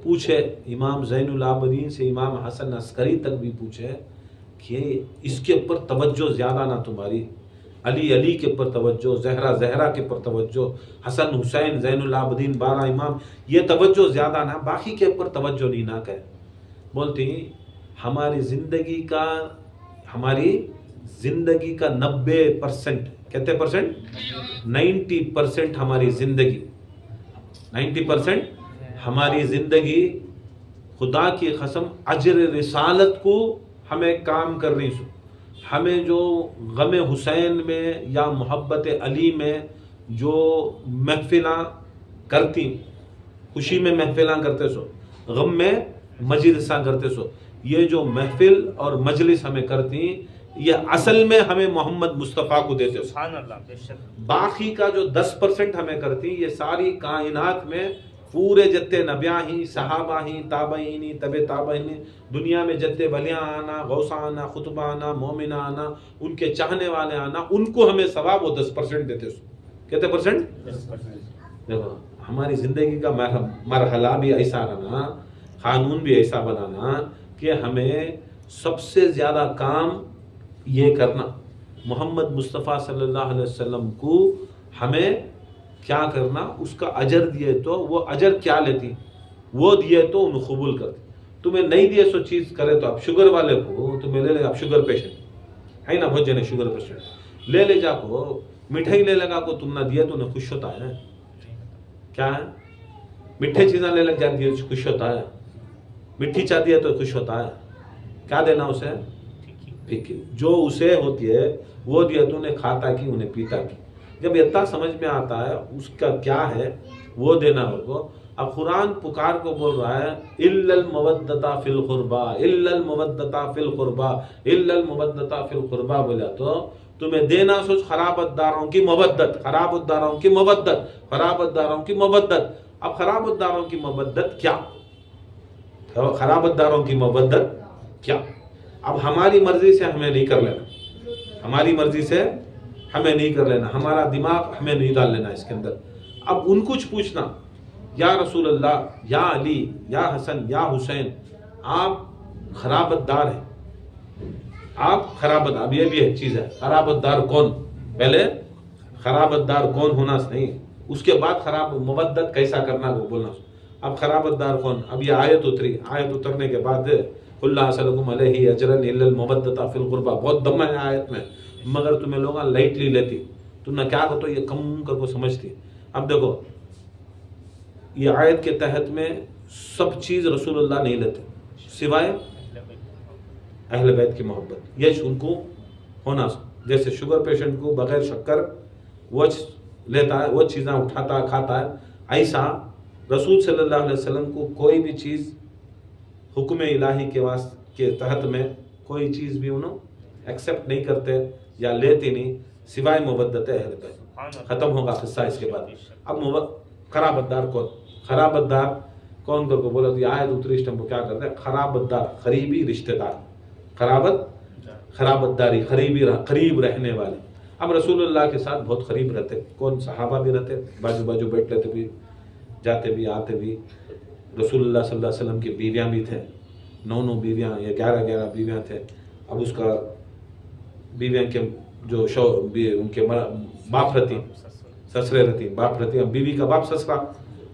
پوچھے امام زین العابدین سے امام حسن عسکری تک بھی پوچھے کہ اس کے اوپر توجہ زیادہ نہ تمہاری، علی کے اوپر توجہ، زہرا کے اوپر توجہ، حسن حسین زین العابدین 12 امام، یہ توجہ زیادہ نہ، باقی کے اوپر توجہ نہیں نہ کہے۔ بولتی ہماری زندگی کا 90%، کہتے پرسنٹ 90% ہماری زندگی 90% ہماری زندگی خدا کی قسم اجر رسالت کو ہمیں کام کرنی سو، ہمیں جو غم حسین میں یا محبت علی میں جو محفلاں کرتی، خوشی میں محفلاں کرتے سو، غم میں مجلساں کرتے سو، یہ جو محفل اور مجلس ہمیں کرتی یہ اصل میں ہمیں محمد مصطفیٰ کو دیتے سو۔ باقی کا جو 10% ہمیں کرتی یہ ساری کائنات میں پورے جتے نبیاں ہی، صحابہ ہی، تابعین ہی، تبع تابعین، دنیا میں جتے ولیاں آنا، غوثہ آنا، خطبہ آنا، مومنہ آنا، ان کے چاہنے والے آنا، ان کو ہمیں ثواب وہ 10% دیتے سو۔ کہتے پرسنٹ؟ دیکھو ہماری زندگی کا مرحلہ بھی ایسا رہنا، قانون بھی ایسا بنانا کہ ہمیں سب سے زیادہ کام یہ کرنا، محمد مصطفیٰ صلی اللہ علیہ وسلم کو ہمیں کیا کرنا، اس کا اجر دیے تو وہ اجر کیا لیتی، وہ دیے تو انہوں قبول کرتی، تمہیں نہیں دیے سو چیز کرے تو آپ شوگر والے کو تمہیں لے لے، آپ شوگر پیشنٹ ہے نا، بہت جنے شوگر پیشنٹ لے لے جا کو مٹھائی لے لگا کو تم نہ دیا تو انہیں خوش ہوتا ہے، کیا ہے مٹھے چیزیں لے لگ جاتی ہے خوش ہوتا ہے، مٹھی چاہتی ہے تو خوش ہوتا ہے، کیا دینا اسے، جو اسے ہوتی ہے وہ دیا تو انہیں کھاتا کی، انہیں پیتا کی، جب اتنا سمجھ میں آتا ہے اس کا کیا ہے وہ دینا ہوگا۔ اب قرآن پکار کو بول رہا ہے الا المودۃ فی القربى، الا المودۃ فی القربى، الا المودۃ فی القربى بولا تو تمہیں دینا سوچ خرابت داروں کی مودت، خرابت داروں کی مودت، خرابت داروں کی مودت۔ اب خرابت داروں کی مودت کیا، خرابت داروں کی مودت کیا؟ اب ہماری مرضی سے ہمیں نہیں کر لینا، ہماری مرضی سے ہمیں نہیں کر لینا، ہمارا دماغ ہمیں نہیں ڈال لینا اس کے اندر۔ اب ان کچھ پوچھنا یا رسول اللہ، یا علی، یا حسن، یا حسین، آپ خرابت دار ہیں، آپ خرابت، اب یہ بھی ایک چیز ہے، خرابت دار کون، پہلے خرابت دار کون ہونا نہیں، اس کے بعد خراب مودت کیسا کرنا وہ بولنا۔ اب خرابت دار کون، اب یہ آیت اتری، آیت اترنے کے بعد اللہ سلکم علیہ اجرا الا المودۃ فی القربى، بہت دم ہے آیت میں، مگر تمہیں لوگاں لائٹلی لیتی، تم نے کیا کہو تو یہ کم کر کو سمجھتی۔ اب دیکھو یہ آیت کے تحت میں سب چیز رسول اللہ نہیں لیتے سوائے اہل بیت کی محبت، یہ ان کو ہونا، جیسے شوگر پیشنٹ کو بغیر شکر وہ لیتا ہے، وہ چیزیں اٹھاتا کھاتا ہے، ایسا رسول صلی اللہ علیہ وسلم کو کوئی بھی چیز حکم الہی کے تحت میں کوئی چیز بھی انہوں ایکسیپٹ نہیں کرتے یا لیتے نہیں سوائے مودت اہل بیت۔ ختم ہوگا قصہ اس کے بعد۔ اب خرابت دار کون، خرابت دار کون کر کو بولا تو یہ آیت اتری اس ٹائم کو کیا کرتے ہیں، خرابت دار قریبی رشتہ دار، خرابت داری قریب رہنے والے۔ اب رسول اللہ کے ساتھ بہت قریب رہتے، کون صحابہ بھی رہتے، باجو بیٹھ لیتے بھی، جاتے بھی آتے بھی، رسول اللہ صلی اللہ علیہ وسلم کی بیویاں بھی تھے، 9 بیویاں یا 11 بیویاں تھے۔ اب اس کا بیویاں کے جو ان کے باپ رہتی، سسرے رہتی، باپ رہتی، اب بیوی کا باپ سسرا،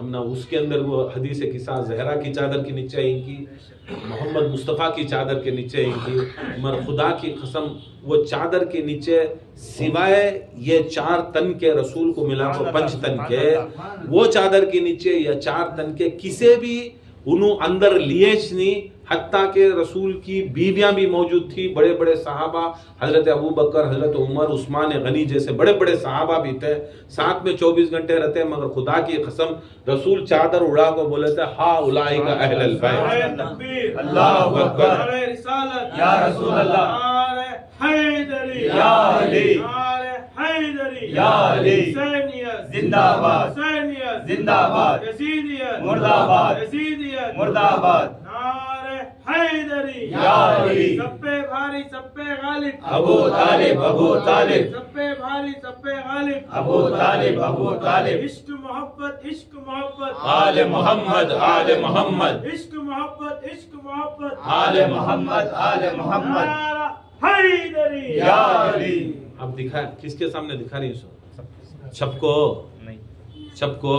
ہم نہ اس کے اندر وہ حدیث قصہ زہرا کی چادر کے نیچے ان کی، محمد مصطفیٰ کی چادر کے نیچے ان کی، مگر خدا کی قسم وہ چادر کے نیچے سوائے یہ 4 تن کے رسول کو ملا تو 5 تن کے، وہ چادر کے نیچے یا 4 تن کے کسے بھی انہوں اندر لیش نہیں، حتیٰ کہ رسول کی بیویاں بھی موجود تھی، بڑے بڑے صحابہ، حضرت ابو بکر، حضرت عمر، عثمان غنی جیسے بڑے بڑے صحابہ بھی تھے، ساتھ میں 24 گھنٹے رہتے، مگر خدا کی قسم رسول چادر اڑا کو بولے تھے ہا اولئک اہل البیت، اللہ اکبر، رسالت یا رسول اللہ، حیدری یا علی، حیدری یا علی، حسینیت زندہ آباد، حسینیت زندہ آباد، یزیدیت مرد آباد، یزیدیت مرد آباد، نعرہ حیدری یا علی، سب پہ بھاری سب پہ غالب ابو طالب، ابو طالب، سب پہ بھاری سب پہ غالب ابو طالب، ابو طالب، عشق محبت عشق محبت آل محمد، آل محمد، عشق محبت عشق محبت آل محمد، آل محمد، نعرہ حیدری یا علی۔ اب دکھا کس کے سامنے دکھا رہی سو؟ سب کو سب کو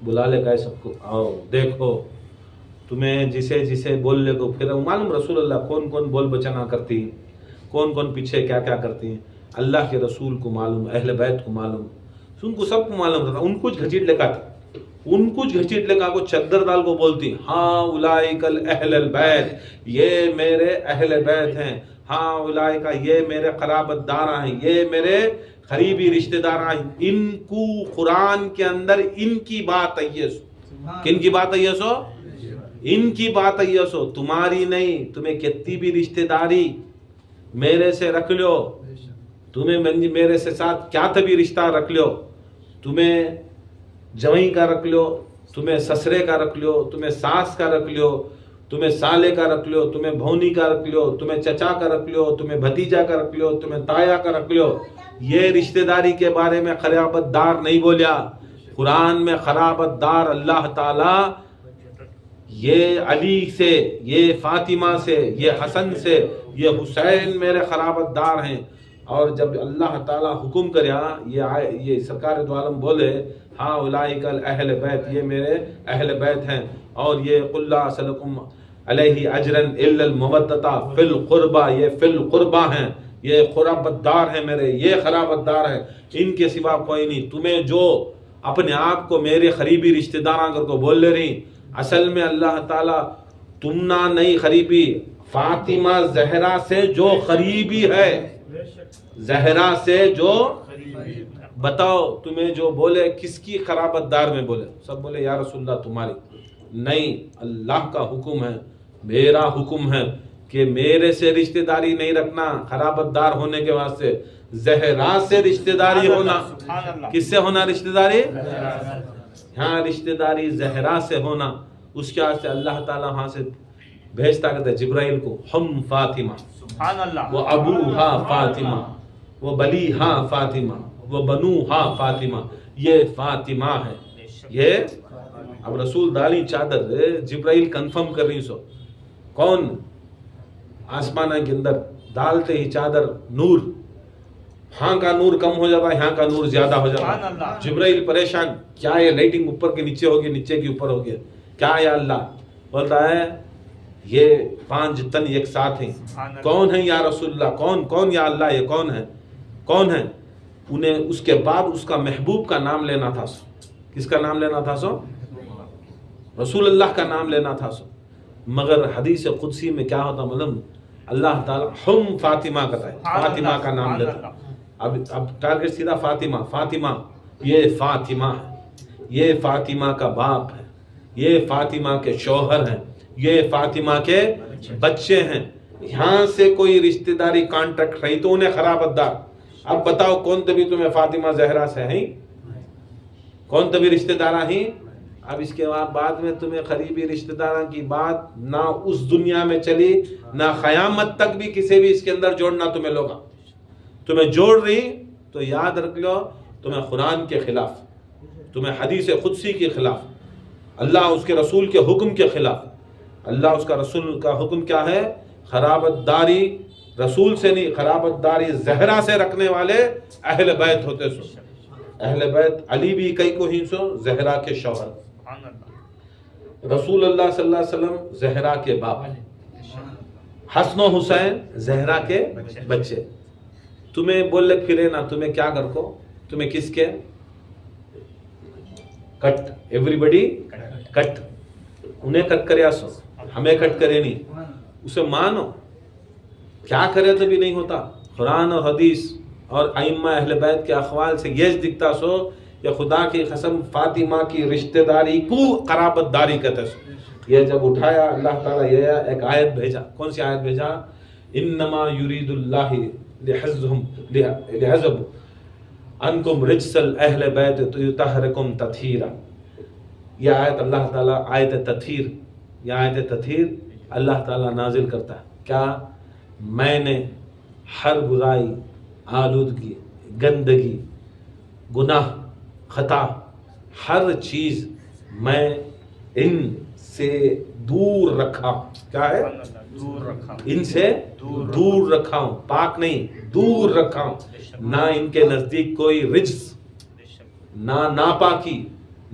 بلا لے گئے، سب کو آؤ دیکھو تمہیں جسے جسے بولنے کو، پھر معلوم رسول اللہ کون کون بول بچنا کرتی، کون کون پیچھے کیا کیا کرتی ہیں، اللہ کے رسول کو معلوم، اہل بیت کو معلوم، ان کو سب کو معلوم تھا، ان کچھ گھچیٹ لے کا تھا، ان کچھ گھچیٹ لے کا کو چدر ڈال کو بولتی ہاں اولئک اہل البیت، یہ میرے اہل بیت ہیں، ہاں اولئک یہ میرے قرابت دار ہیں، یہ میرے قریبی رشتہ دار ہیں، ان کو قرآن کے اندر ان کی بات ہے سو، کن کی بات ہے سو؟ ان کی بات ہے سو، تمہاری نہیں، تمہیں کتنی بھی رشتہ داری میرے سے رکھ لو، تمہیں میرے سے ساتھ کیا تبھی رشتہ رکھ لو، تمہیں جوئی کا رکھ لو، تمہیں سسرے کا رکھ لو، تمہیں ساس کا رکھ لو، تمہیں سالے کا رکھ لو، تمہیں بھونی کا رکھ لو، تمہیں چچا کا رکھ لو، تمہیں بھتیجا کا رکھ لو، تمہیں تایا کا رکھ لو، یہ رشتہ داری کے بارے میں قرابت دار نہیں بولیا قرآن میں۔ قرابت دار اللہ تعالی یہ علی سے، یہ فاطمہ سے، یہ حسن سے، یہ حسین میرے قرابت دار ہیں، اور جب اللہ تعالیٰ حکم کریا یہ سرکار دو عالم بولے ہاں اولئک اہل بیت، یہ میرے اہل بیت ہیں، اور یہ قل لا اسألکم علیہ اجرا الا المودۃ فی القربى، یہ فی القربى ہیں، یہ قرابت دار ہیں میرے، یہ قرابت دار ہیں، ان کے سوا کوئی نہیں۔ تمہیں جو اپنے آپ کو میرے قریبی رشتہ داراں کر کو بول لے رہی، اصل میں اللہ تعالیٰ تمنا نہیں قریبی، فاطمہ زہرا سے جو قریبی ہے، زہرا سے جو، بتاؤ تمہیں جو بولے کس کی قرابت دار میں بولے؟ سب بولے یا رسول اللہ تمہاری، نہیں، اللہ کا حکم ہے، میرا حکم ہے کہ میرے سے رشتہ داری نہیں رکھنا قرابت دار ہونے کے واسطے، زہرا سے رشتہ داری ہونا، کس سے ہونا رشتہ داری؟ ہاں رشتہ داری زہرا سے ہونا، اس کے واسطے اللہ تعالیٰ وہاں سے بھیجتا کہتا ہے جبرائیل کو، ہم فاطمہ، وہ ابوہا فاطمہ، وہ بلیہا فاطمہ، وہ بنوہا فاطمہ، یہ فاطمہ ہے، یہ اب رسول دالی چادر جبرائیل کنفرم کر رہی سو، کون؟ آسمانہ کے اندر ڈالتے ہی چادر نور، ہاں کا نور کم ہو جاتا ہے، یہاں کا نور زیادہ ہو جاتا ہے، جبرائیل پریشان، کیا یہ لائٹنگ اوپر کے نیچے ہوگی، نیچے کے اوپر ہوگی، کیا یا اللہ؟ بولتا ہے یہ 5 تن ایک ساتھ ہیں، کون ہیں یا رسول اللہ؟ کون یا اللہ؟ یہ کون ہے؟ کون ہے؟ انہیں اس کے بعد اس کا محبوب کا نام لینا تھا سو، کس کا نام لینا تھا سو؟ رسول اللہ کا نام لینا تھا سو، مگر حدیث قدسی میں کیا ہوتا معلوم؟ اللہ تعالیٰ ہم فاطمہ کہتا ہے، فاطمہ کا نام لیتا، اب ٹارگٹ سیدھا فاطمہ، فاطمہ، یہ فاطمہ ہے، یہ فاطمہ کا باپ ہے، یہ فاطمہ کے شوہر ہیں، یہ فاطمہ کے بچے ہیں، یہاں سے کوئی رشتہ داری کانٹیکٹ رہی تو انہیں قرابت دار۔ اب بتاؤ کون تبھی تمہیں فاطمہ زہرا سے ہیں، کون تبھی رشتہ دارہ ہیں؟ اب اس کے بعد میں تمہیں قریبی رشتہ داروں کی بات نہ اس دنیا میں چلی، نہ قیامت تک بھی کسی بھی اس کے اندر جوڑنا تمہیں لوگا، تمہیں جوڑ رہی تو یاد رکھ لو تمہیں قرآن کے خلاف، تمہیں حدیث قدسی کے خلاف، اللہ اس کے رسول کے حکم کے خلاف۔ اللہ اس کا رسول کا حکم کیا ہے؟ قرابت داری رسول سے نہیں، قرابت داری زہرا سے رکھنے والے اہل بیت ہوتے سو، اہل بیت علی بھی کئی کو ہی سو، زہرا کے شوہر، رسول اللہ صلی اللہ علیہ وسلم زہرا کے باپ، حسن و حسین زہرا کے بچے. تمہیں بولے پھرے نا تمہیں کیا کر کو، تمہیں کس کے کٹ، ایوری بڈی کٹ، انہیں کٹ کرے آسو، ہمیں کٹ کرے نہیں، اسے مانو، کیا کرے تو بھی نہیں ہوتا. قرآن اور حدیث اور ائمہ اہل بیت کے اقوال سے یہ دکھتا سو یا خدا کی قسم فاطمہ کی رشتہ داری کو قرابت داری کہتے سو. یہ جب اٹھایا اللہ تعالیٰ یہ ایک آیت بھیجا. کون سی آیت بھیجا؟ انما یرید اللہ ليذهب عنکم رجس اہل بیت یطہرکم تطہیرا. یہ آیت اللہ تعالیٰ آیت تطہیر، یہ آیت تطہیر اللہ تعالیٰ نازل کرتا ہے. کیا؟ میں نے ہر برائی، آلودگی، گندگی، گناہ، خطا، ہر چیز میں ان سے دور رکھا. کیا ہے؟ ان سے دور رکھا ہوں، پاک نہیں، دور رکھا ہوں. نہ ان کے نزدیک کوئی رجس، نہ ناپاکی،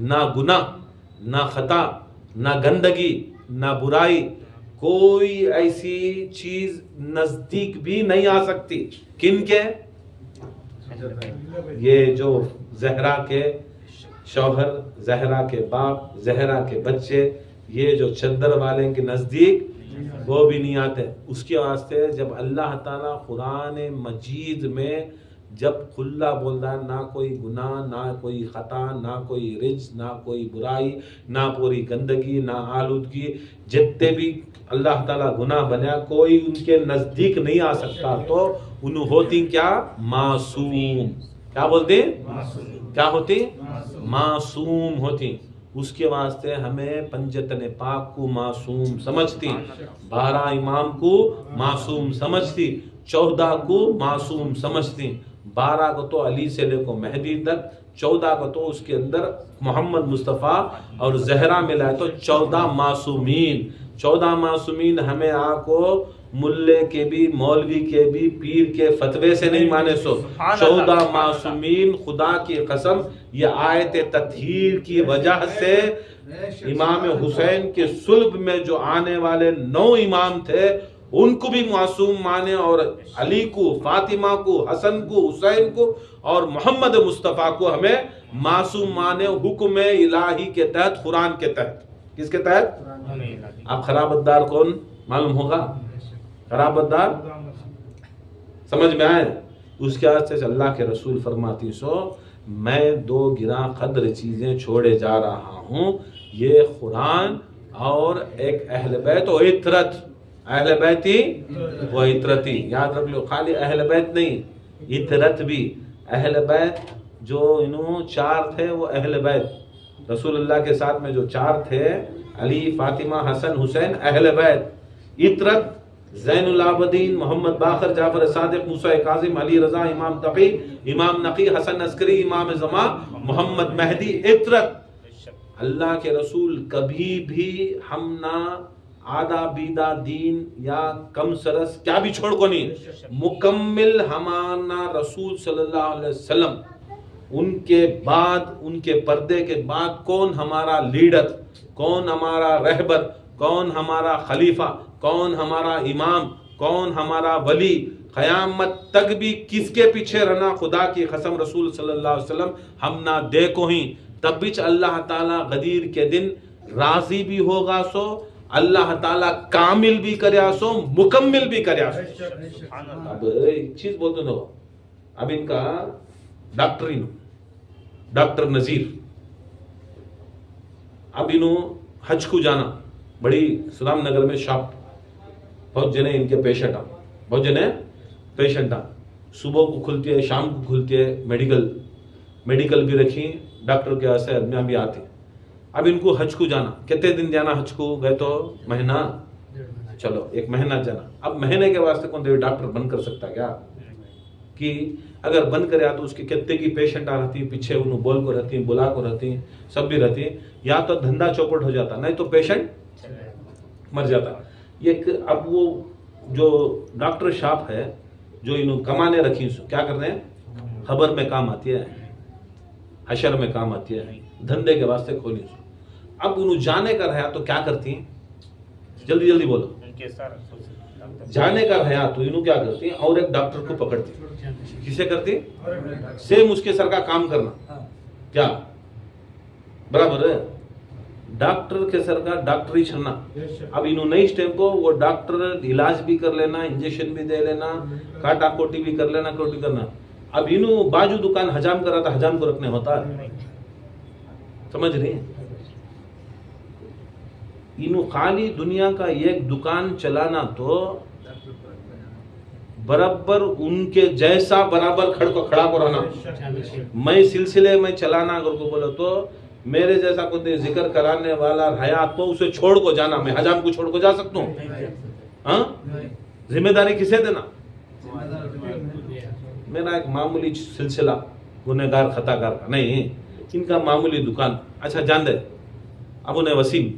نہ گناہ، نہ خطا، نہ گندگی، نہ برائی، کوئی ایسی چیز نزدیک بھی نہیں آ سکتی. کن کے؟ یہ جو زہرا کے شوہر، زہرا کے باپ، زہرا کے بچے، یہ جو چادر والے کے نزدیک وہ بھی نہیں آتے. اس کے واسطے جب اللہ تعالیٰ قرآن مجید میں جب کھلا بولتا ہے نہ کوئی گناہ، نہ کوئی خطا، نہ کوئی رجس، نہ کوئی برائی، نہ پوری گندگی، نہ آلودگی، جتنے بھی اللہ تعالیٰ گناہ بنایا کوئی ان کے نزدیک نہیں آ سکتا. تو انہوں ہوتی کیا؟ معصوم. کیا بولتے؟ کیا ہوتی؟ معصوم ہوتی. اس کے واسطے ہمیں پنجتن پاک کو معصوم سمجھتی، 12 امام کو معصوم سمجھتی، 14 کو معصوم سمجھتی. 12 کو تو علی سے لے کو مہدی تک، 14 کو تو اس کے اندر محمد مصطفیٰ اور زہرا ملا ہے، تو 14 معصومین. 14 معصومین ہمیں کو ملے کے بھی، مولوی کے بھی، پیر کے فتوے سے نہیں مانے سو. 14 معصومین خدا کی قسم یہ آیت تطہیر کی وجہ سے امام حسین کے صلب میں جو آنے والے 9 امام تھے ان کو بھی معصوم مانے، اور علی کو، فاطمہ کو، حسن کو، حسین کو اور محمد مصطفیٰ کو ہمیں معصوم مانے، حکم الہی کے تحت، قرآن کے تحت. کس کے تحت؟ اب خرابت دار کون معلوم ہوگا؟ خرابت دار سمجھ میں آئے؟ اس کے واسطے اللہ کے رسول فرماتی سو میں 2 گراں قدر چیزیں چھوڑے جا رہا ہوں، یہ قرآن اور ایک اہل بیت و عطرت. اہل بیتی و عطرتی، یاد رکھ لو، خالی اہل بیت نہیں، عطرت بھی. اہل بیت جو انہوں 4 تھے وہ اہل بیت، رسول اللہ کے ساتھ میں جو 4 تھے، علی، فاطمہ، حسن، حسین، اہل بیت. عطرت زین العابدین، محمد باقر، جعفر صادق، موسیٰ کاظم، علی رضا، امام تقی، امام نقی، حسن عسکری، امام زمان، محمد مہدی. عطرت. اللہ کے رسول کبھی بھی ہم نہ آدھا بیدہ دین یا کم سرس کیا بھی چھوڑ کو نہیں، مکمل ہمارا رسول صلی اللہ علیہ وسلم. ان کے بعد، ان کے پردے کے بعد کون ہمارا لیڈر، کون ہمارا رہبر، کون ہمارا خلیفہ، کون ہمارا امام، کون ہمارا ولی، قیامت تک بھی کس کے پیچھے رہنا، خدا کی قسم رسول صلی اللہ علیہ وسلم ہم نہ دیکھو ہی. تب بھی اللہ تعالیٰ غدیر کے دن راضی بھی ہوگا سو، اللہ تعالیٰ کامل بھی کریا سو، مکمل بھی کریا سو. اب ایک چیز بولتے ہو، اب ان کا ڈاکٹر نذیر، اب انہوں حج کو جانا، بڑی سلام نگر میں شاپ، بہت جنے ان کے پیشنٹ بہت جنے پیشنٹ صبح کو کھلتی ہے، شام کو کھلتی ہے. میڈیکل بھی رکھی، ڈاکٹر کے واسطے آدمیاں بھی آتی. اب ان کو حج کو جانا، کتنے دن جانا حج کو گئے تو مہینہ، چلو 1 مہینہ جانا. اب مہینے کے واسطے کون دے ڈاکٹر بند کر سکتا کیا؟ کہ اگر بند کریا تو اس کے کتنے کی پیشنٹ آ رہتی، پیچھے انہوں بول کو رہتی، بلا کو رہتی، سب بھی رہتی. یا تو دھندا چوپٹ ہو جاتا، نہیں تو پیشنٹ مر جاتا. اب وہ جو ڈاکٹر شاپ ہے جو انہوں کمانے رکھی، کیا کر رہے ہیں؟ خبر میں کام آتی ہے، حشر میں کام آتی ہے، دھندے کے واسطے کھولی. اب انہوں جانے کا رہا تو کیا کرتی ہیں؟ جلدی جلدی بولو. جانے کا رہا تو انہوں کیا کرتی ہیں؟ اور ایک ڈاکٹر کو پکڑتی ہیں. کسے کرتی؟ سیم اس کے سر کا کام کرنا. کیا برابر ہے؟ ڈاکٹر کے سر کا ڈاکٹر ہی چھڑنا. اب انہوں نہیں ٹائم کو وہ ڈاکٹر علاج بھی کر لینا, انجیکشن بھی دے لینا, کاٹا کوٹی بھی کر لینا, کوٹی کرنا. اب انہوں باجو دکان حجام کرا تھا, حجام کو رکھنے ہوتا ہے. سمجھ رہی ہیں؟ انہوں خالی دنیا کا ایک دکان چلانا تو برابر ان کے جیسا برابر کھڑا کو رہنا. میں سلسلے میں چلانا اگر کو بولو تو میرے جیسا کوئی ذکر کرانے والا رہا تو اسے چھوڑ کو جانا. میں حجام کو چھوڑ کو جا سکتا ہوں؟ ہاں, ذمہ داری کسے دینا؟ میرا ایک معمولی سلسلہ گنہگار خطا کار کا نہیں, ان کا معمولی دکان. اچھا جان دے, اب انہیں وسیم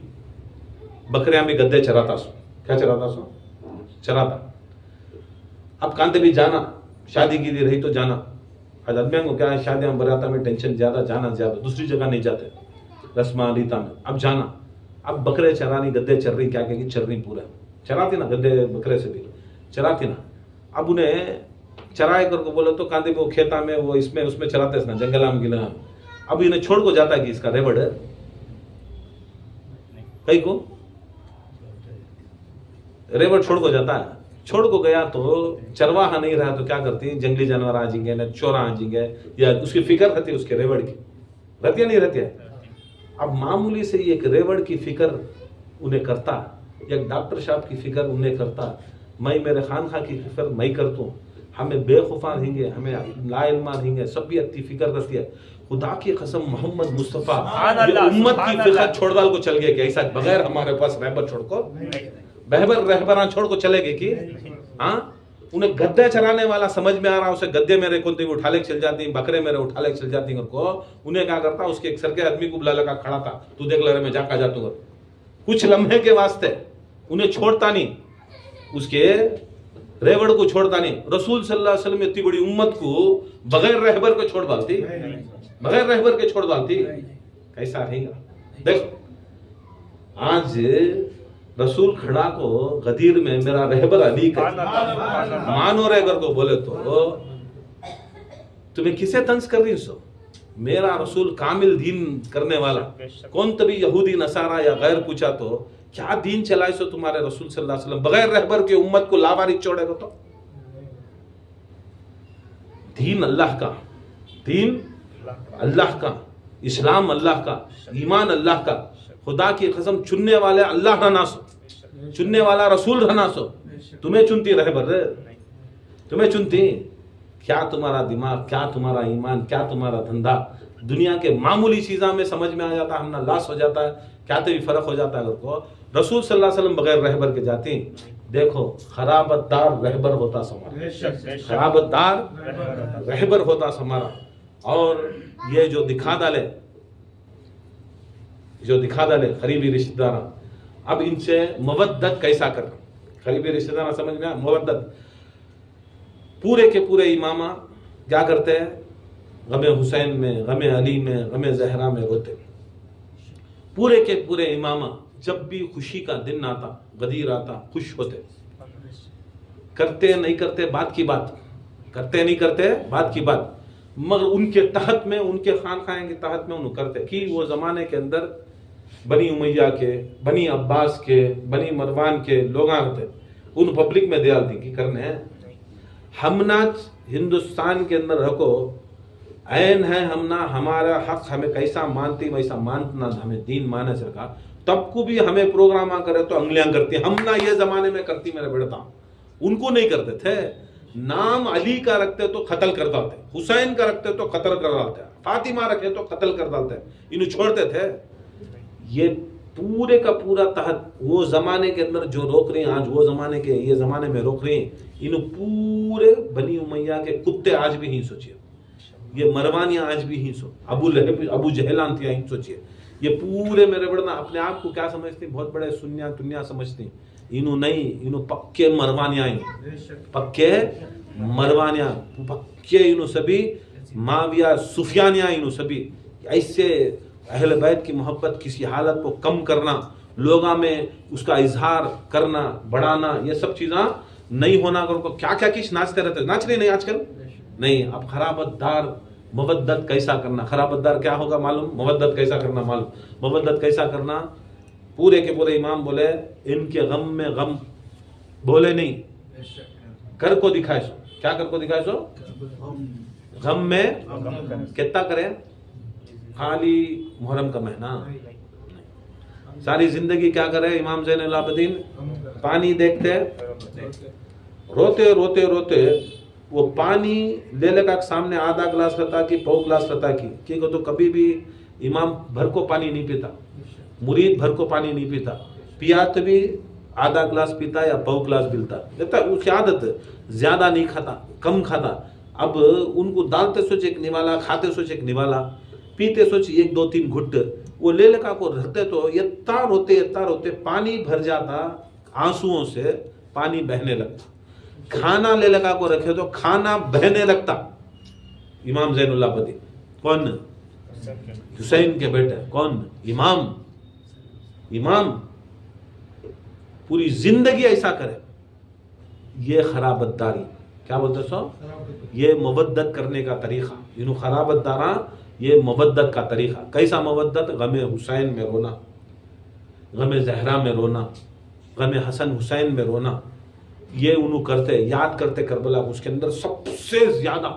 بکریاں میں گدے چراتا سو. کیا چراتا سو؟ چراتا. اب کانتے بھی جانا, شادی کی دی رہی تو جانا. آج آدمیاں کو کیا ہے, شادیاں براتا میں ٹینشن زیادہ, جانا زیادہ, دوسری جگہ نہیں جاتے رسمہ ریتا میں. اب جانا, اب بکرے چرانی, گدے چر رہی, کیا کہے گی, چر رہی پورا چراتی نا, گدے بکرے سے بھی چراتی نا. اب انہیں چرائے کر کو بولے تو کاندے میں وہ کھیتا میں وہ اس میں چراتے نا, جنگلہ میں گلا. اب انہیں چھوڑ کو جاتا ہے کہ اس کا ریوڑ ہے کئی کو ریوڑ چھوڑ کو جاتا ہے. چھوڑ کو گیا تو چرواہا نہیں رہا تو کیا کرتی, جنگلی جانور آ جائیں گے, نہ چورا آ جائیں گے, یا اس کی فکر رہتی ہے اس کے ریوڑ کی, رہتی ہے نہیں رہتی ہے. اب معمولی سے ایک ریوڑ کی فکر انہیں کرتا, ایک ڈاکٹر صاحب کی فکر انہیں کرتا, میں میرے خانخواہ کی فکر میں کرتا ہوں. ہمیں بے خوفاں رہیں گے, ہمیں لا علماں رہیں گے, سب بھی اتی فکر رہتی ہے. خدا کی قسم محمد مصطفیٰ امت کی فکر چھوڑ دال کو چل گئے کہ ایسا بغیر ہمارے پاس رہبر چھوڑ کو رہبران چھوڑ کو چلے گئے کہ ہاں. انہیں گدے چرانے والا سمجھ میں آ رہا, اسے گدے میرے کونتے اٹھا لے چل جاتی ہیں, بکرے میرے اٹھا لے چل جاتی ہیں. کو انہیں کیا کرتا, اس کے ایک سر کے آدمی کو بلا لگا کھڑا تھا, تو دیکھ لے رہے میں جا کا جاتا ہوں. کچھ لمحے کے واسطے انہیں چھوڑتا نہیں, اس کے ریوڑ کو چھوڑتا نہیں. رسول صلی اللہ علیہ وسلم اتنی بڑی امت کو بغیر رہبر کو چھوڑ ڈالتی, بغیر رہبر کے چھوڑ ڈالتی, کیسا رہے گا. دیکھو آج رسول کھڑا کو غدیر میں میرا رہبر علی کا مانو رہبر کو بولے تو تمہیں کسے طنز کر رہی سو؟ میرا رسول کامل دین کرنے والا, کون تبھی یہودی نصارہ یا غیر پوچھا تو کیا دین چلائے سو تمہارے رسول صلی اللہ علیہ وسلم, بغیر رہبر کی امت کو لاواری چھوڑے گا. تو دین اللہ کا, دین اللہ کا, اسلام اللہ کا, ایمان اللہ کا. خدا کی قسم چننے والے اللہ رہنا سو, چننے والا رسول رہنا سو. تمہیں چنتی رہبر, تمہیں چنتی. کیا تمہارا دماغ, کیا تمہارا ایمان, کیا تمہارا دھندا دنیا کے معمولی چیزاں میں سمجھ میں آ جاتا ہے, ہم نہ لاس ہو جاتا ہے, کیا تو بھی فرق ہو جاتا ہے. اگر کو رسول صلی اللہ علیہ وسلم بغیر رہبر کے جاتے ہیں, دیکھو خرابت دار رہبر ہوتا سمارا, خرابت دار رہبر ہوتا سمارا. اور یہ جو دکھا ڈالے قریبی رشتہ دار, اب ان سے مودت کیسا کرنا. قریبی رشتہ دار سمجھ میں مودت, پورے کے پورے امامہ کیا کرتے ہیں, غم حسین میں, غم علی میں, غم زہرا میں روتے. پورے کے پورے امامہ جب بھی خوشی کا دن آتا, غدیر آتا, خوش ہوتے. کرتے نہیں کرتے بات کی بات, کرتے نہیں کرتے بات کی بات, مگر ان کے تحت میں, ان کے خانخواہیں کے تحت میں انہوں کرتے. کہ وہ زمانے کے اندر بنی امیہ کے, بنی عباس کے, بنی مروان کے لوگ آتے, ان پبلک میں دیال دی کی کرنے ہیں. ہم نہ ہندوستان کے اندر رکھو عین ہے, ہم نہ ہمارا حق ہمیں کیسا مانتی ویسا مانتنا, ہمیں دین مانے سرکا, تب کو بھی ہمیں پروگرام کرے تو انگلیاں کرتی. ہم نہ یہ زمانے میں کرتی میرے بیٹا, ان کو نہیں کرتے تھے. نام علی کا رکھتے تو قتل کر ڈالتے, حسین کا رکھتے تو قتل کر ڈالتے, فاطمہ رکھے تو قتل کر ڈالتے, انہوں چھوڑتے تھے. یہ پورے کا پورا تحت وہ زمانے کے اندر جو روک رہی ہیں, آج وہ زمانے کے یہ زمانے میں روک رہی ہیں, انہوں پورے بنی امیہ کے کتے آج بھی ہی سوچئے, یہ مروانیاں آج بھی ہی سو, ابو جہلان تھی ہی سوچئے. یہ پورے میرے بڑنا اپنے آپ کو کیا سمجھتے ہیں, بہت بڑے سنیاں تنیاں سمجھتے ہیں. انہوں نہیں, انہوں پکے مروانیاں ہیں, پکے مروانیاں, پکے انہوں سبھی معاویہ سفیانیاں, انہوں سبھی ایسے اہل بیت کی محبت کسی حالت کو کم کرنا، لوگوں میں اس کا اظہار کرنا، بڑھانا، یہ سب چیزاں نہیں ہونا۔ اگر ان کو کیا کیا کچھ ناچتے رہتے، ناچ رہے نہیں آج کل نہیں۔ اب خرابت دار مودت کیسا کرنا، خرابت دار کیا ہوگا معلوم، مودت کیسا کرنا معلوم۔ مودت کیسا کرنا، پورے کے پورے امام بولے ان کے غم میں غم بولے نہیں، کر کو دکھائے سو، کیا کر کو دکھائے سو، غم میں کتنا کریں، خالی محرم کا مہینہ ساری زندگی کیا کرے امام زین العابدین، پانی دیکھتے روتے روتے روتے، وہ پانی لے لے کر سامنے آدھا گلاس رہتا کی، پو گلاس رہتا کی، کیونکہ تو کبھی بھی امام بھر کو پانی نہیں پیتا، مرید بھر کو پانی نہیں پیتا، پیا تو بھی آدھا گلاس پیتا یا پو گلاس پیتا، اس کی عادت زیادہ نہیں کھاتا، کم کھاتا۔ اب ان کو ڈالتے سوچ ایک نوالا، کھاتے سوچ ایک نوالا، پیتے سوچ ایک دو تین گھٹ، وہ لے لے کو رہتے تو اتنا روتے پانی بھر جاتا، آنسوؤں سے پانی بہنے لگتا۔ کھانا لے لگا کو رکھے تو کھانا بہنے لگتا۔ امام زین العابدین کون، حسین کے بیٹے، کون، امام پوری زندگی ایسا کرے، یہ خرابت داری، کیا بولتے سو، یہ مودت کرنے کا طریقہ، انہوں خرابت داراں یہ مودت کا طریقہ۔ کیسا مودت، غم حسین میں رونا، غم زہرا میں رونا، غم حسن حسین میں رونا، یہ انہوں کرتے، یاد کرتے کربلا۔ اس کے اندر سب سے زیادہ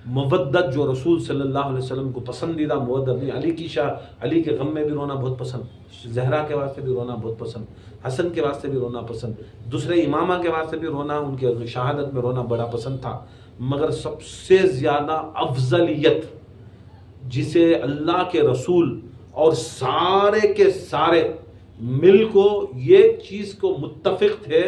مودت جو رسول صلی اللہ علیہ وسلم کو پسندیدہ مودت، علی کے غم میں بھی رونا بہت پسند، زہرا کے واسطے بھی رونا بہت پسند، حسن کے واسطے بھی رونا پسند، دوسرے امامہ کے واسطے بھی رونا، ان کے شہادت میں رونا بڑا پسند تھا، مگر سب سے زیادہ افضلیت جسے اللہ کے رسول اور سارے کے سارے مل کو یہ چیز کو متفق تھے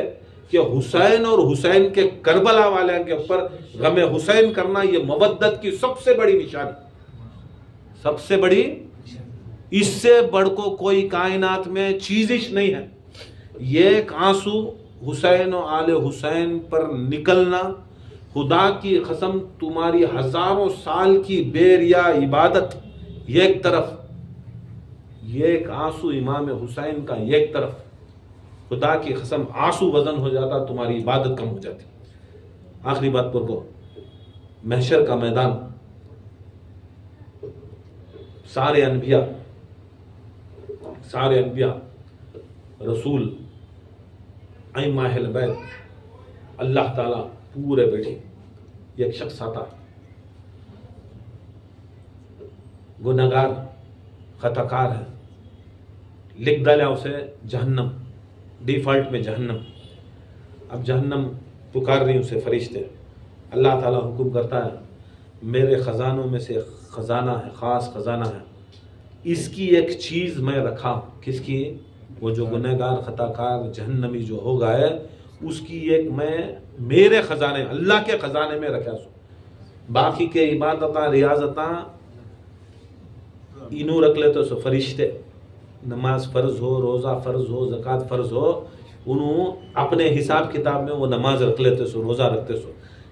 کہ حسین اور حسین کے کربلا والے کے اوپر غم حسین کرنا یہ مودت کی سب سے بڑی نشانی، سب سے بڑی، اس سے بڑھ کو کوئی کائنات میں چیزش نہیں ہے۔ یہ ایک آنسو حسین و آل حسین پر نکلنا، خدا کی قسم تمہاری ہزاروں سال کی بے ریا عبادت ایک طرف، یہ ایک آنسو امام حسین کا ایک طرف، خدا کی قسم آنسو وزن ہو جاتا، تمہاری عبادت کم ہو جاتی۔ آخری بات پر کو، محشر کا میدان، سارے انبیاء رسول ائمہ اہل بیت اللہ تعالیٰ پورے بیٹھے، ایک شخص آتا گناہگار خطاکار ہے، لکھ ڈالا اسے جہنم، ڈیفالٹ میں جہنم۔ اب جہنم پکار رہی اسے فرشتے، اللہ تعالیٰ حکم کرتا ہے میرے خزانوں میں سے خزانہ ہے، خاص خزانہ ہے، اس کی ایک چیز میں رکھا، کس کی، وہ جو گنہگار خطاکار جہنمی جو ہو گئے اس کی ایک میں میرے خزانے، اللہ کے خزانے میں رکھا سو، باقی کے عبادتاں ریاضتاں انہوں رکھ لیتے سو فرشتے، نماز فرض ہو، روزہ فرض ہو، زکوٰۃ فرض ہو، انہوں اپنے حساب کتاب میں وہ نماز رکھ لیتے سو، روزہ رکھتے سو۔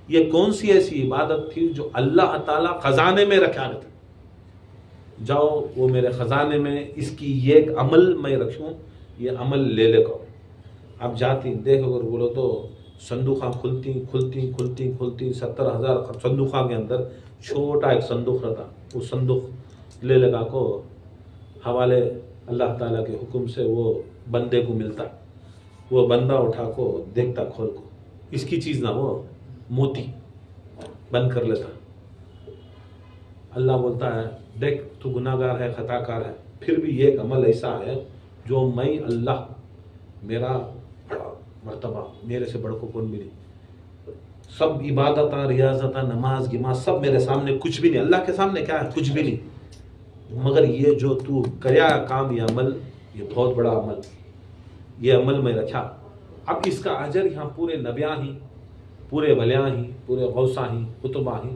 یہ کون سی ایسی عبادت تھی جو اللہ تعالیٰ خزانے میں رکھا گیا تھا، جاؤ وہ میرے خزانے میں اس کی ایک عمل میں رکھوں، یہ عمل لے لے کو۔ اب جاتی دیکھ اگر بولو تو صندوقاں کھلتی 70,000 صندوقاں کے اندر چھوٹا ایک صندوق رہتا، وہ صندوق لے لگا کو حوالے اللہ تعالیٰ کے حکم سے وہ بندے کو ملتا، وہ بندہ اٹھا کو دیکھتا کھول کو، اس کی چیز نہ، وہ موتی بند کر لیتا۔ اللہ بولتا ہے دیکھ تو گناہگار ہے، خطاکار ہے، پھر بھی ایک عمل ایسا ہے جو میں اللہ، میرا بڑا مرتبہ، میرے سے بڑھ کو کون بھی نہیں، سب عبادتاں ریاضتاں نماز گماز سب میرے سامنے کچھ بھی نہیں، اللہ کے سامنے کیا ہے، کچھ بھی نہیں، مگر یہ جو تو کریا کام، یہ عمل، یہ بہت بڑا عمل، یہ عمل میں رکھا۔ اب اس کا اجر یہاں پورے نبیاں ہی، پورے ولیاں ہی، پورے غوثاں ہی، کتباں ہی،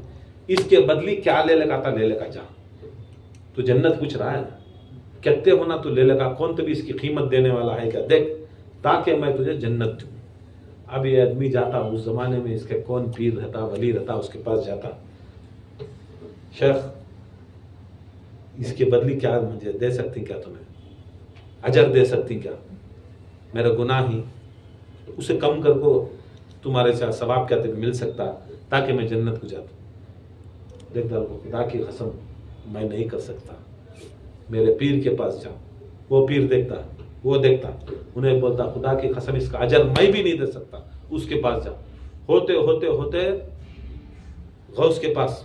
اس کے بدلی کیا لے لگا تھا، لے لگا جا تو جنت پوچھ رہا ہے کہتے ہونا تو لے لگا، کون تو بھی اس کی قیمت دینے والا ہے کیا، دیکھ تاکہ میں تجھے جنت دوں۔ اب یہ آدمی جاتا، اس زمانے میں اس کے کون پیر رہتا، ولی رہتا، اس کے پاس جاتا، شیخ اس کے بدلی کیا مجھے دے سکتی کیا؟ تمہیں اجر دے سکتی کیا؟ میرا گناہ ہی اسے کم کر کو تمہارے ساتھ ثواب کیا تمہیں مل سکتا تاکہ میں جنت کو جاتا. دیکھتا ہوں خدا کی قسم میں نہیں کر سکتا، میرے پیر کے پاس جاؤ. وہ پیر دیکھتا، وہ دیکھتا، انہیں بولتا خدا کی قسم اس کا اجر میں بھی نہیں دے سکتا، اس کے پاس جاؤ. ہوتے ہوتے ہوتے غوث کے پاس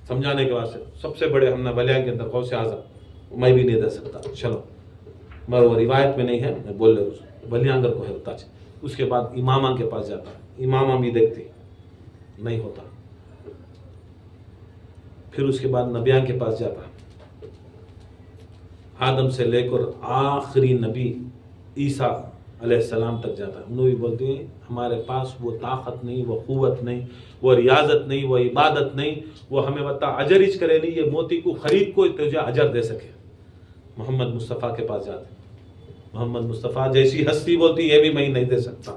سمجھانے کے واسطے، سب سے بڑے ہم نے ولیاں کے اندر غوث اعظم، میں بھی نہیں دے سکتا، چلو. مگر وہ روایت میں نہیں ہے، میں بول رہا ہوں ولیاں اگر کو ہے ہوتا. اس کے بعد امامہ کے پاس جاتا، امامہ بھی دیکھتی، نہیں ہوتا. پھر اس کے بعد نبیان کے پاس جاتا، آدم سے لے کر آخری نبی عیسیٰ علیہ السلام تک جاتا. انہوں بھی بولتے ہیں ہمارے پاس وہ طاقت نہیں، وہ قوت نہیں، وہ ریاضت نہیں، وہ عبادت نہیں، وہ ہمیں بتا اجر ہچ کرے نہیں، یہ موتی کو خرید کو تجھے اجر دے سکے. محمد مصطفیٰ کے پاس جاتے، محمد مصطفیٰ جیسی ہستی بولتی یہ بھی میں نہیں دے سکتا،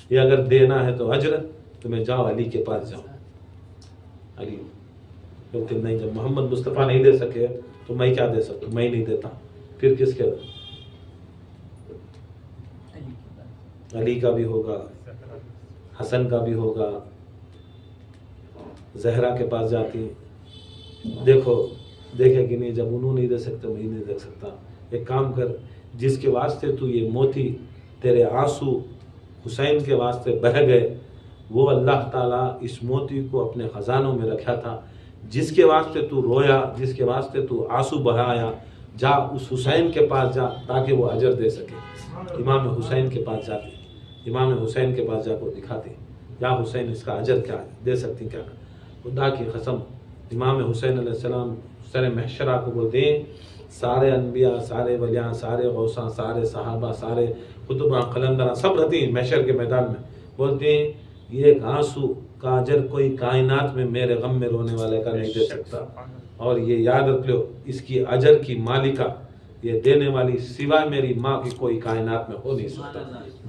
یہ اگر دینا ہے تو اجر تمہیں جاؤ علی کے پاس جاؤ. علی بولتے نہیں، جب محمد مصطفیٰ نہیں دے سکے تو میں کیا دے سکتا، میں نہیں دیتا. پھر کس کے؟ علی کا بھی ہوگا، حسن کا بھی ہوگا. زہرا کے پاس جاتی، دیکھو دیکھے کہ نہیں، جب انہوں نہیں دے سکتے میں نہیں دے سکتا. ایک کام کر، جس کے واسطے تو یہ موتی تیرے آنسو حسین کے واسطے بہہ گئے، وہ اللہ تعالیٰ اس موتی کو اپنے خزانوں میں رکھا تھا. جس کے واسطے تو رویا، جس کے واسطے تو آنسو بہایا، جا اس حسین کے پاس جا تاکہ وہ اجر دے سکے. امام حسین کے پاس جاتے، امام حسین کے پاس جا کر دکھاتے، یا حسین اس کا اجر کیا دے سکتی کیا؟ خدا کی قسم امام حسین علیہ السلام سر محشرہ کو بولتے ہیں، سارے انبیاء، سارے ولیاں، سارے غوثاں، سارے صحابہ، سارے قطباں، قلندراں سب رہتی ہیں محشر کے میدان میں. بولتے ہیں یہ ایک آنسو کا اجر کوئی کائنات میں میرے غم میں رونے والے کا نہیں دے سکتا. اور یہ یاد رکھ لو، اس کی اجر کی مالکہ، یہ دینے والی سوائے میری ماں کی کوئی کائنات میں ہو نہیں سکتا.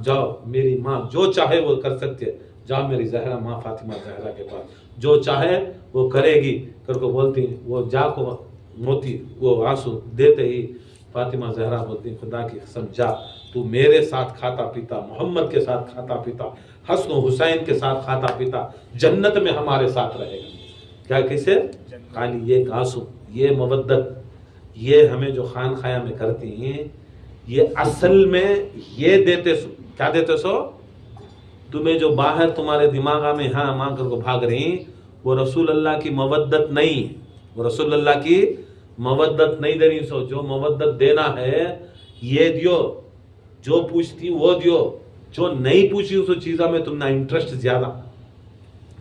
جاؤ میری ماں جو چاہے وہ کر سکتے، جاؤ میری زہرا ماں فاطمہ زہرا کے پاس، جو چاہے وہ کرے گی کر کو بولتی. وہ جا کو موتی وہ آنسو دیتے ہی فاطمہ زہرا بولتی ہیں خدا کی قسم جا، تو میرے ساتھ کھاتا پیتا، محمد کے ساتھ کھاتا پیتا، حسن و حسین کے ساتھ کھاتا پیتا، جنت میں ہمارے ساتھ رہے گا. کیا کیسے؟ خالی یہ آنسو، یہ مودت، یہ ہمیں جو خان خایا میں کرتی ہیں، یہ اصل میں یہ دیتے سو کیا دیتے سو؟ تمہیں جو باہر تمہارے دماغ میں ہاں ماں کر کو بھاگ رہی، وہ رسول اللہ کی مودت نہیں، وہ رسول اللہ کی مودت نہیں دے رہی. سو جو مودت دینا ہے یہ دیو، جو پوچھتی وہ دیو، جو نہیں پوچھی اس چیزوں میں تم نے انٹرسٹ زیادہ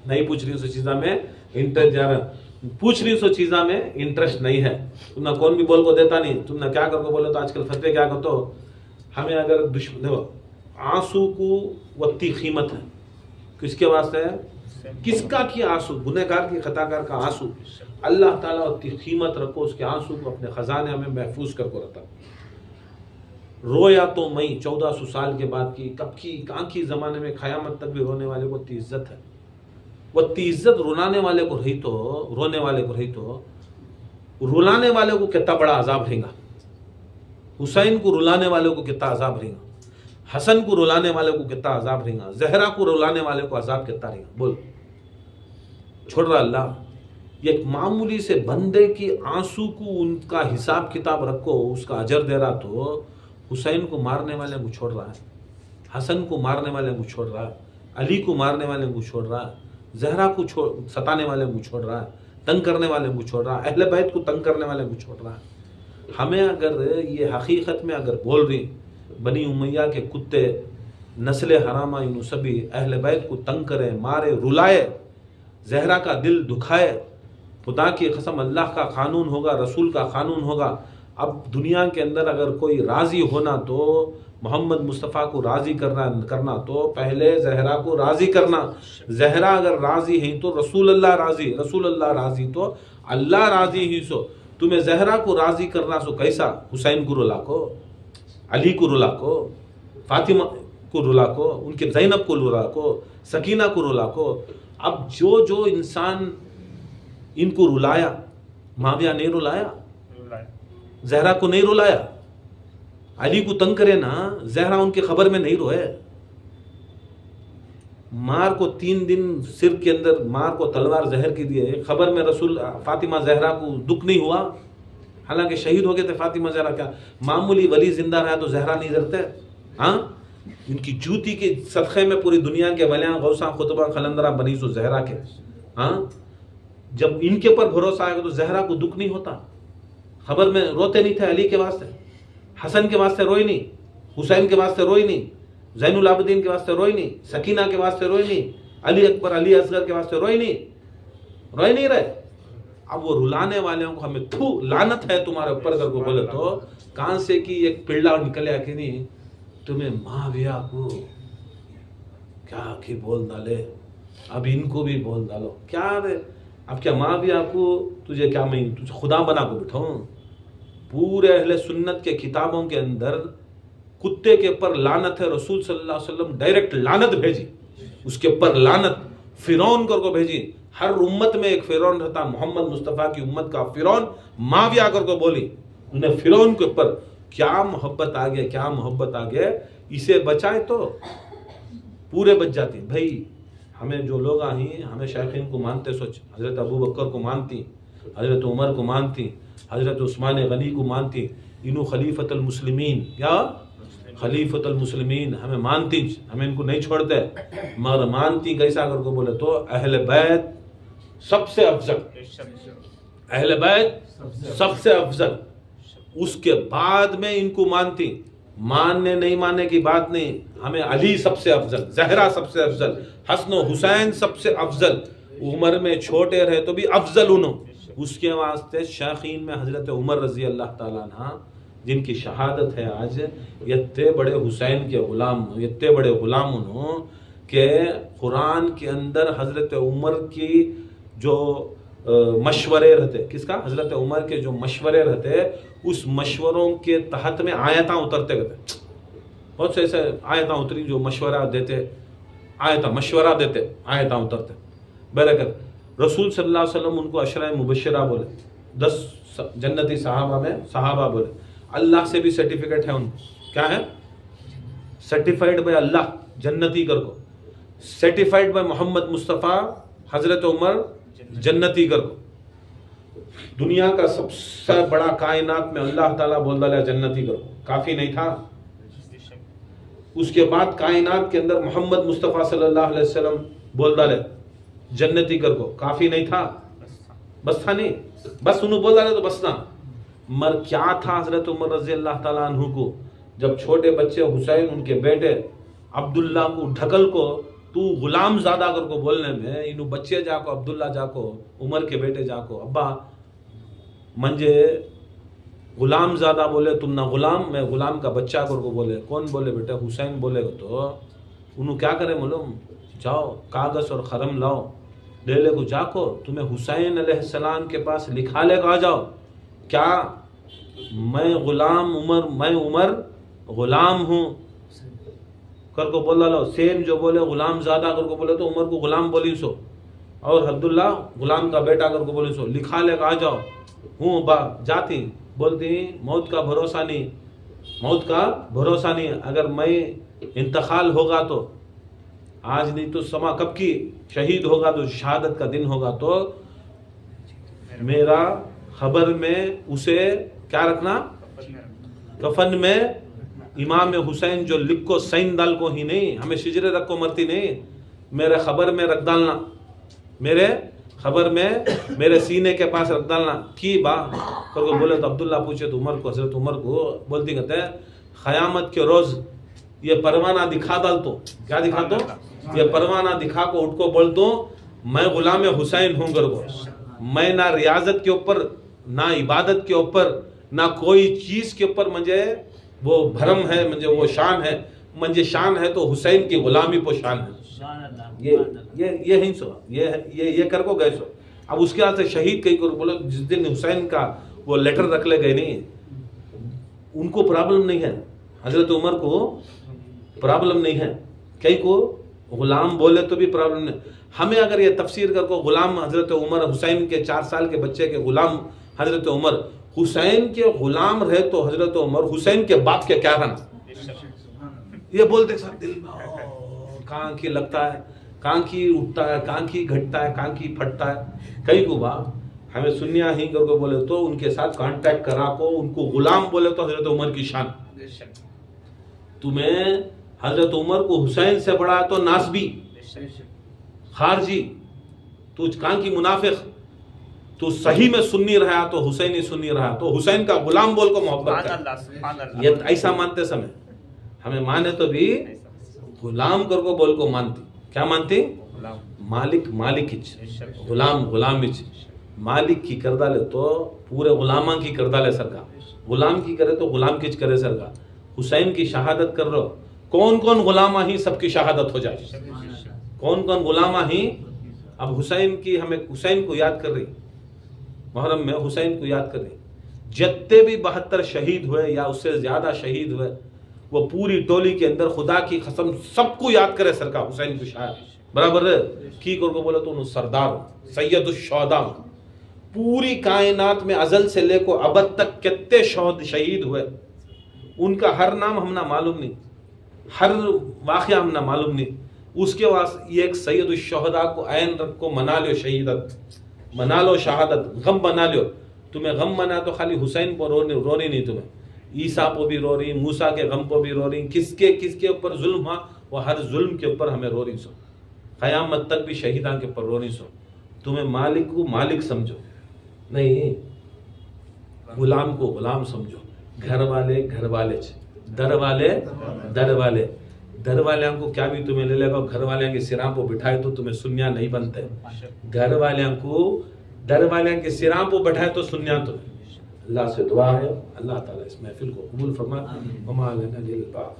نہیں پوچھ رہی، اس چیزوں میں انٹرسٹ زیادہ پوچھ رہی، اس چیزوں میں انٹرسٹ نہیں ہے. تم نے کون بھی بول کو دیتا نہیں، تم نے کیا کر کو بولے تو آج کل فتوے کیا کرتے ہو. ہمیں اگر دشمن دیکھو آنسو کو وقتی قیمت ہے، کس کے واسطے ہے؟ کس کا کی آنسو؟ گنہگار کی، خطاکار کا آنسو. اللہ تعالیٰ وقتی قیمت رکھو، اس کے آنسو کو اپنے خزانے میں محفوظ کر کو رکھتا. رویا تو میں 1400 سال کے بعد کی کب کی کہاں کی زمانے میں قیامت تک بھی رونے والے کو تی عزت ہے. وہ تی عزت رلانے والے کو رہی تو، رونے والے کو رہی تو، رلانے والے کو کتنا بڑا عذاب رہے گا. حسین کو رلانے والے کو کتنا عذاب رہے گا، حسن کو رلانے والے کو کتنا عذاب رہے گا، زہرا کو رلانے والے کو عذاب کتنا رہے گا. بول چھوڑ رہا اللہ. ایک معمولی سے بندے کی آنسو کو ان کا حساب کتاب رکھو، اس کا اجر دے رہا تو حسین کو مارنے والے کو چھوڑ رہا ہے، حسن کو مارنے والے کو چھوڑ رہا ہے، علی کو مارنے والے کو چھوڑ رہا ہے، زہرا کو ستانے والے کو چھوڑ رہا ہے، تنگ کرنے والے کو چھوڑ رہا ہے، اہل بیت کو تنگ کرنے والے کو چھوڑ رہا ہے. ہمیں اگر یہ حقیقت میں اگر بول رہی بنی امیہ کے کتے نسل حرامہ انہوں سبھی اہل بیت کو تنگ کرے، مارے، رلائے، زہرا کا دل دکھائے، خدا کی قسم اللہ کا قانون ہوگا، رسول کا قانون ہوگا. اب دنیا کے اندر اگر کوئی راضی ہونا تو محمد مصطفیٰ کو راضی کرنا تو پہلے زہرا کو راضی کرنا. زہرا اگر راضی ہیں تو رسول اللہ راضی، رسول اللہ راضی تو اللہ راضی ہی. سو تمہیں زہرا کو راضی کرنا سو کیسا؟ حسین کو رلا کو، علی کو رلا کو، فاطمہ کو رلا کو، ان کے زینب کو رلا کو، سکینہ کو رلا کو. اب جو انسان ان کو رلایا، معاویہ نہیں رلایا، زہرا کو نہیں رلایا؟ علی کو تنگ کرے نا، زہرا ان کی خبر میں نہیں روئے؟ مار کو 3 دن سر کے اندر مار کو تلوار زہر کی دیے، خبر میں رسول فاطمہ زہرا کو دکھ نہیں ہوا؟ حالانکہ شہید ہو گئے تھے فاطمہ زہرا. کیا معمولی ولی زندہ رہا تو زہرا نہیں ڈرتے؟ ہاں، ان کی جوتی کے صدقے میں پوری دنیا کے ولیاں غوثاں خطبہ خلندرہ بنی سو زہرا کے. ہاں، جب ان کے اوپر بھروسہ آئے گا تو زہرا کو دکھ نہیں ہوتا؟ خبر میں روتے نہیں تھے علی کے واسطے؟ حسن کے واسطے روئی نہیں؟ حسین کے واسطے روئی نہیں؟ زین العابدین کے واسطے روئی نہیں؟ سکینہ کے واسطے روئی نہیں؟ علی اکبر علی اصغر کے واسطے روئی نہیں رہے؟ اب وہ رلانے والوں کو ہمیں تھو لعنت ہے تمہارے اوپر کر کو بولے تو کان سے کی ایک پلڑا نکلیا کہ نہیں تمہیں معاویہ کو کیا کہ بول ڈالے، اب ان کو بھی بول ڈالو. کیا رے اب کیا معاویہ کو تجھے کیا میں تجھے خدا بنا کو بٹھاؤں؟ پورے اہل سنت کے کتابوں کے اندر کتے کے اوپر لعنت ہے، رسول صلی اللہ علیہ وسلم ڈائریکٹ لعنت بھیجی، اس کے اوپر لعنت فرعون کر کو بھیجی. ہر امت میں ایک فرعون رہتا، محمد مصطفیٰ کی امت کا فرعون معاویہ کر کو بولی. انہیں فرعون کے اوپر کیا محبت آ گیا، کیا محبت آ گیا. اسے بچائے تو پورے بچ جاتے. بھائی ہمیں جو لوگ آئیں ہمیں شیخین کو مانتے، سوچ حضرت ابو بکر کو مانتی، حضرت عمر کو مانتی، حضرت عثمان غنی کو مانتی، انہوں خلیفۃ المسلمین، کیا خلیفۃ المسلمین ہمیں مانتی، ہمیں ان کو نہیں چھوڑتے. مگر مانتی کیسا کر کو بولے تو اہل بیت سب سے افضل، اہل بیت سب سے افضل، اس کے بعد میں ان کو مانتی. ماننے نہیں ماننے کی بات نہیں، ہمیں علی سب سے افضل، زہرا سب سے افضل، حسن و حسین سب سے افضل، عمر میں چھوٹے رہے تو بھی افضل انہوں. اس کے واسطے شیخین میں حضرت عمر رضی اللہ تعالیٰ عنہ جن کی شہادت ہے آج، اتنے بڑے حسین کے غلام، اتنے بڑے غلام انہوں کہ قرآن کے اندر حضرت عمر کی جو مشورے رہتے، کس کا؟ حضرت عمر کے جو مشورے رہتے، اس مشوروں کے تحت میں آیتاں اترتے گئے. بہت سے ایسے آیتاں اتری جو مشورہ دیتے، مشورہ دیتے، آیتاں اترتے. برکت رسول صلی اللہ علیہ وسلم ان کو عشرہ مبشرہ بولے، 10 جنتی صحابہ میں صحابہ بولے. اللہ سے بھی سرٹیفکیٹ ہے ان کو، کیا ہے؟ سرٹیفائڈ بائی اللہ جنتی کر کو، سرٹیفائڈ بائی محمد مصطفیٰ حضرت عمر جنتی کر کو. دنیا کا سب سے بڑا کائنات میں اللہ تعالیٰ بول ڈالا جنتی کر کو، کافی نہیں تھا؟ اس کے بعد کائنات کے اندر محمد مصطفیٰ صلی اللہ علیہ وسلم بول ڈالے جنتی کر کو، کافی نہیں تھا؟ بس تھا نہیں؟ بس انہوں بول ڈالے تو بس نہ. مر کیا تھا حضرت عمر رضی اللہ تعالیٰ عنہ کو، جب چھوٹے بچے حسین ان کے بیٹے عبداللہ کو ڈھکل کو تو غلام زادہ کر کو بولنے میں، انہوں بچے جا کو عبداللہ جا کو عمر کے بیٹے جا کو ابا منجے غلام زادہ بولے، تم نہ غلام، میں غلام کا بچہ کر کو بولے. کون بولے بیٹا؟ حسین بولے گا. تو انہوں کیا کرے معلوم؟ جاؤ کاغذ اور قلم لاؤ، لے لے کو جا کو تمہیں حسین علیہ السلام کے پاس لکھا لے کو آ جاؤ، کیا میں غلام عمر، میں عمر غلام ہوں کر کو بولا لو. سیم جو بولے غلام زادہ کر کو بولے تو عمر کو غلام بولی سو، اور عبداللہ غلام کا بیٹا کر کو بولی سو، لکھا لے کو آ جاؤ. ہوں با جاتی، بولتی موت کا بھروسہ نہیں، موت کا بھروسہ نہیں، اگر میں انتقال ہوگا تو آج نہیں تو سما کب کی، شہید ہوگا تو شہادت کا دن ہوگا تو میرا خبر میں اسے کیا رکھنا؟ کفن میں امام حسین جو لکھ کو سین ڈال کو ہی نہیں، ہمیں شجرے رکھ کو مرتی نہیں، میرے خبر میں رکھ ڈالنا، میرے خبر میں میرے سینے کے پاس رکھ ڈالنا. کی با کر کو بولے تو عبداللہ پوچھے تو عمر کو، حضرت عمر کو بولتی کہتے ہیں قیامت کے روز یہ پروانہ دکھا ڈال تو، کیا دکھا دو؟ یہ پروانہ دکھا کو اٹھ کو بول دو میں غلام حسین ہوں کر کو. میں نہ ریاضت کے اوپر، نہ عبادت کے اوپر، نہ کوئی چیز کے اوپر مجھے وہ بھرم ہے، مجھے وہ شان ہے، مجھے شان ہے تو حسین کی غلامی پہ شان ہے. یہ ہی سو یہ کر کو گئے سو. اب اس کے بعد سے شہید کئی کو بولو، جس دن حسین کا وہ لیٹر رکھ لے گئے نہیں، ان کو پرابلم نہیں ہے، حضرت عمر کو پرابلم نہیں ہے، کئی کو غلام بولے تو بھی پرابلم نہیں. ہمیں اگر یہ تفسیر کر کو غلام حضرت عمر، حسین کے 4 سال کے بچے کے غلام حضرت عمر، حسین کے غلام رہے تو حضرت عمر حسین کے باپ کے کیا رہنا، یہ بولتے ساتھ دل میں کہاں کی لگتا ہے، کہاں کی اٹھتا ہے، کہاں کی گھٹتا ہے، کہاں کی پھٹتا ہے. کئی کو با ہمیں سنیا ہی کر کو بولے تو ان کے ساتھ کانٹیکٹ کرا کو ان کو غلام بولے تو حضرت عمر کی شان. تمہیں حضرت عمر کو حسین سے بڑا تو ناسبی خارجی، تو کہاں کی منافق، تو صحیح میں سنی رہا تو حسین ہی سنی رہا تو حسین کا غلام بول کو محبت کر. یہ ایسا مانتے سمے ہمیں مانے تو بھی غلام کر کو بول کو مانتی. کیا مانتی؟ مالک مالکچ، غلام غلامچ. مالک کی کردہ لے تو پورے غلاماں کی کردہ لے سرکا، غلام کی کرے تو غلام کچ کرے سرکا. حسین کی شہادت کر رہو، کون کون غلامہ ہی سب کی شہادت ہو جائے، کون کون غلامہ ہی. اب حسین کی ہمیں حسین کو یاد کر رہی، محرم میں حسین کو یاد کر رہی. جتنے بھی 72 شہید ہوئے یا اس سے زیادہ شہید ہوئے وہ پوری ٹولی کے اندر خدا کی قسم سب کو یاد کرے سرکا حسین کو شاید برابر ہے کی کو بولے تو انہوں سردار سید الشہداء. پوری کائنات میں ازل سے لے کو ابد تک کتنے شہید ہوئے، ان کا ہر نام ہم نہ معلوم نہیں، ہر واقعہ ہم نہ معلوم نہیں. اس کے واسطے یہ ایک سید الشہداء کو عین رکھ کو منا لو، شہیدت منا لو، شہادت غم بنا لو. تمہیں غم منا تو خالی حسین کو رونی نہیں، تمہیں عیسیٰ کو بھی رو رہی، موسیٰ کے غم کو بھی رو رہی. کس کے اوپر ظلم ہوا وہ ہر ظلم کے اوپر ہمیں رو رہی سو، قیامت تک بھی شہیدان کے اوپر رو رہی سو. تمہیں مالک کو مالک سمجھو نہیں، غلام کو غلام سمجھو. گھر والے گھر والے، در والے در والے. در والوں کو کیا بھی تمہیں لے لے گا، گھر والوں کے سراں پہ بٹھائے تو تمہیں سنیا نہیں بنتے. گھر والوں کو در والوں کے سراں پہ بٹھائے تو سنیا تمہیں. اللہ سے دعا ہے اللہ تعالیٰ اس محفل کو قبول فرما. وما لنا الا الباغ.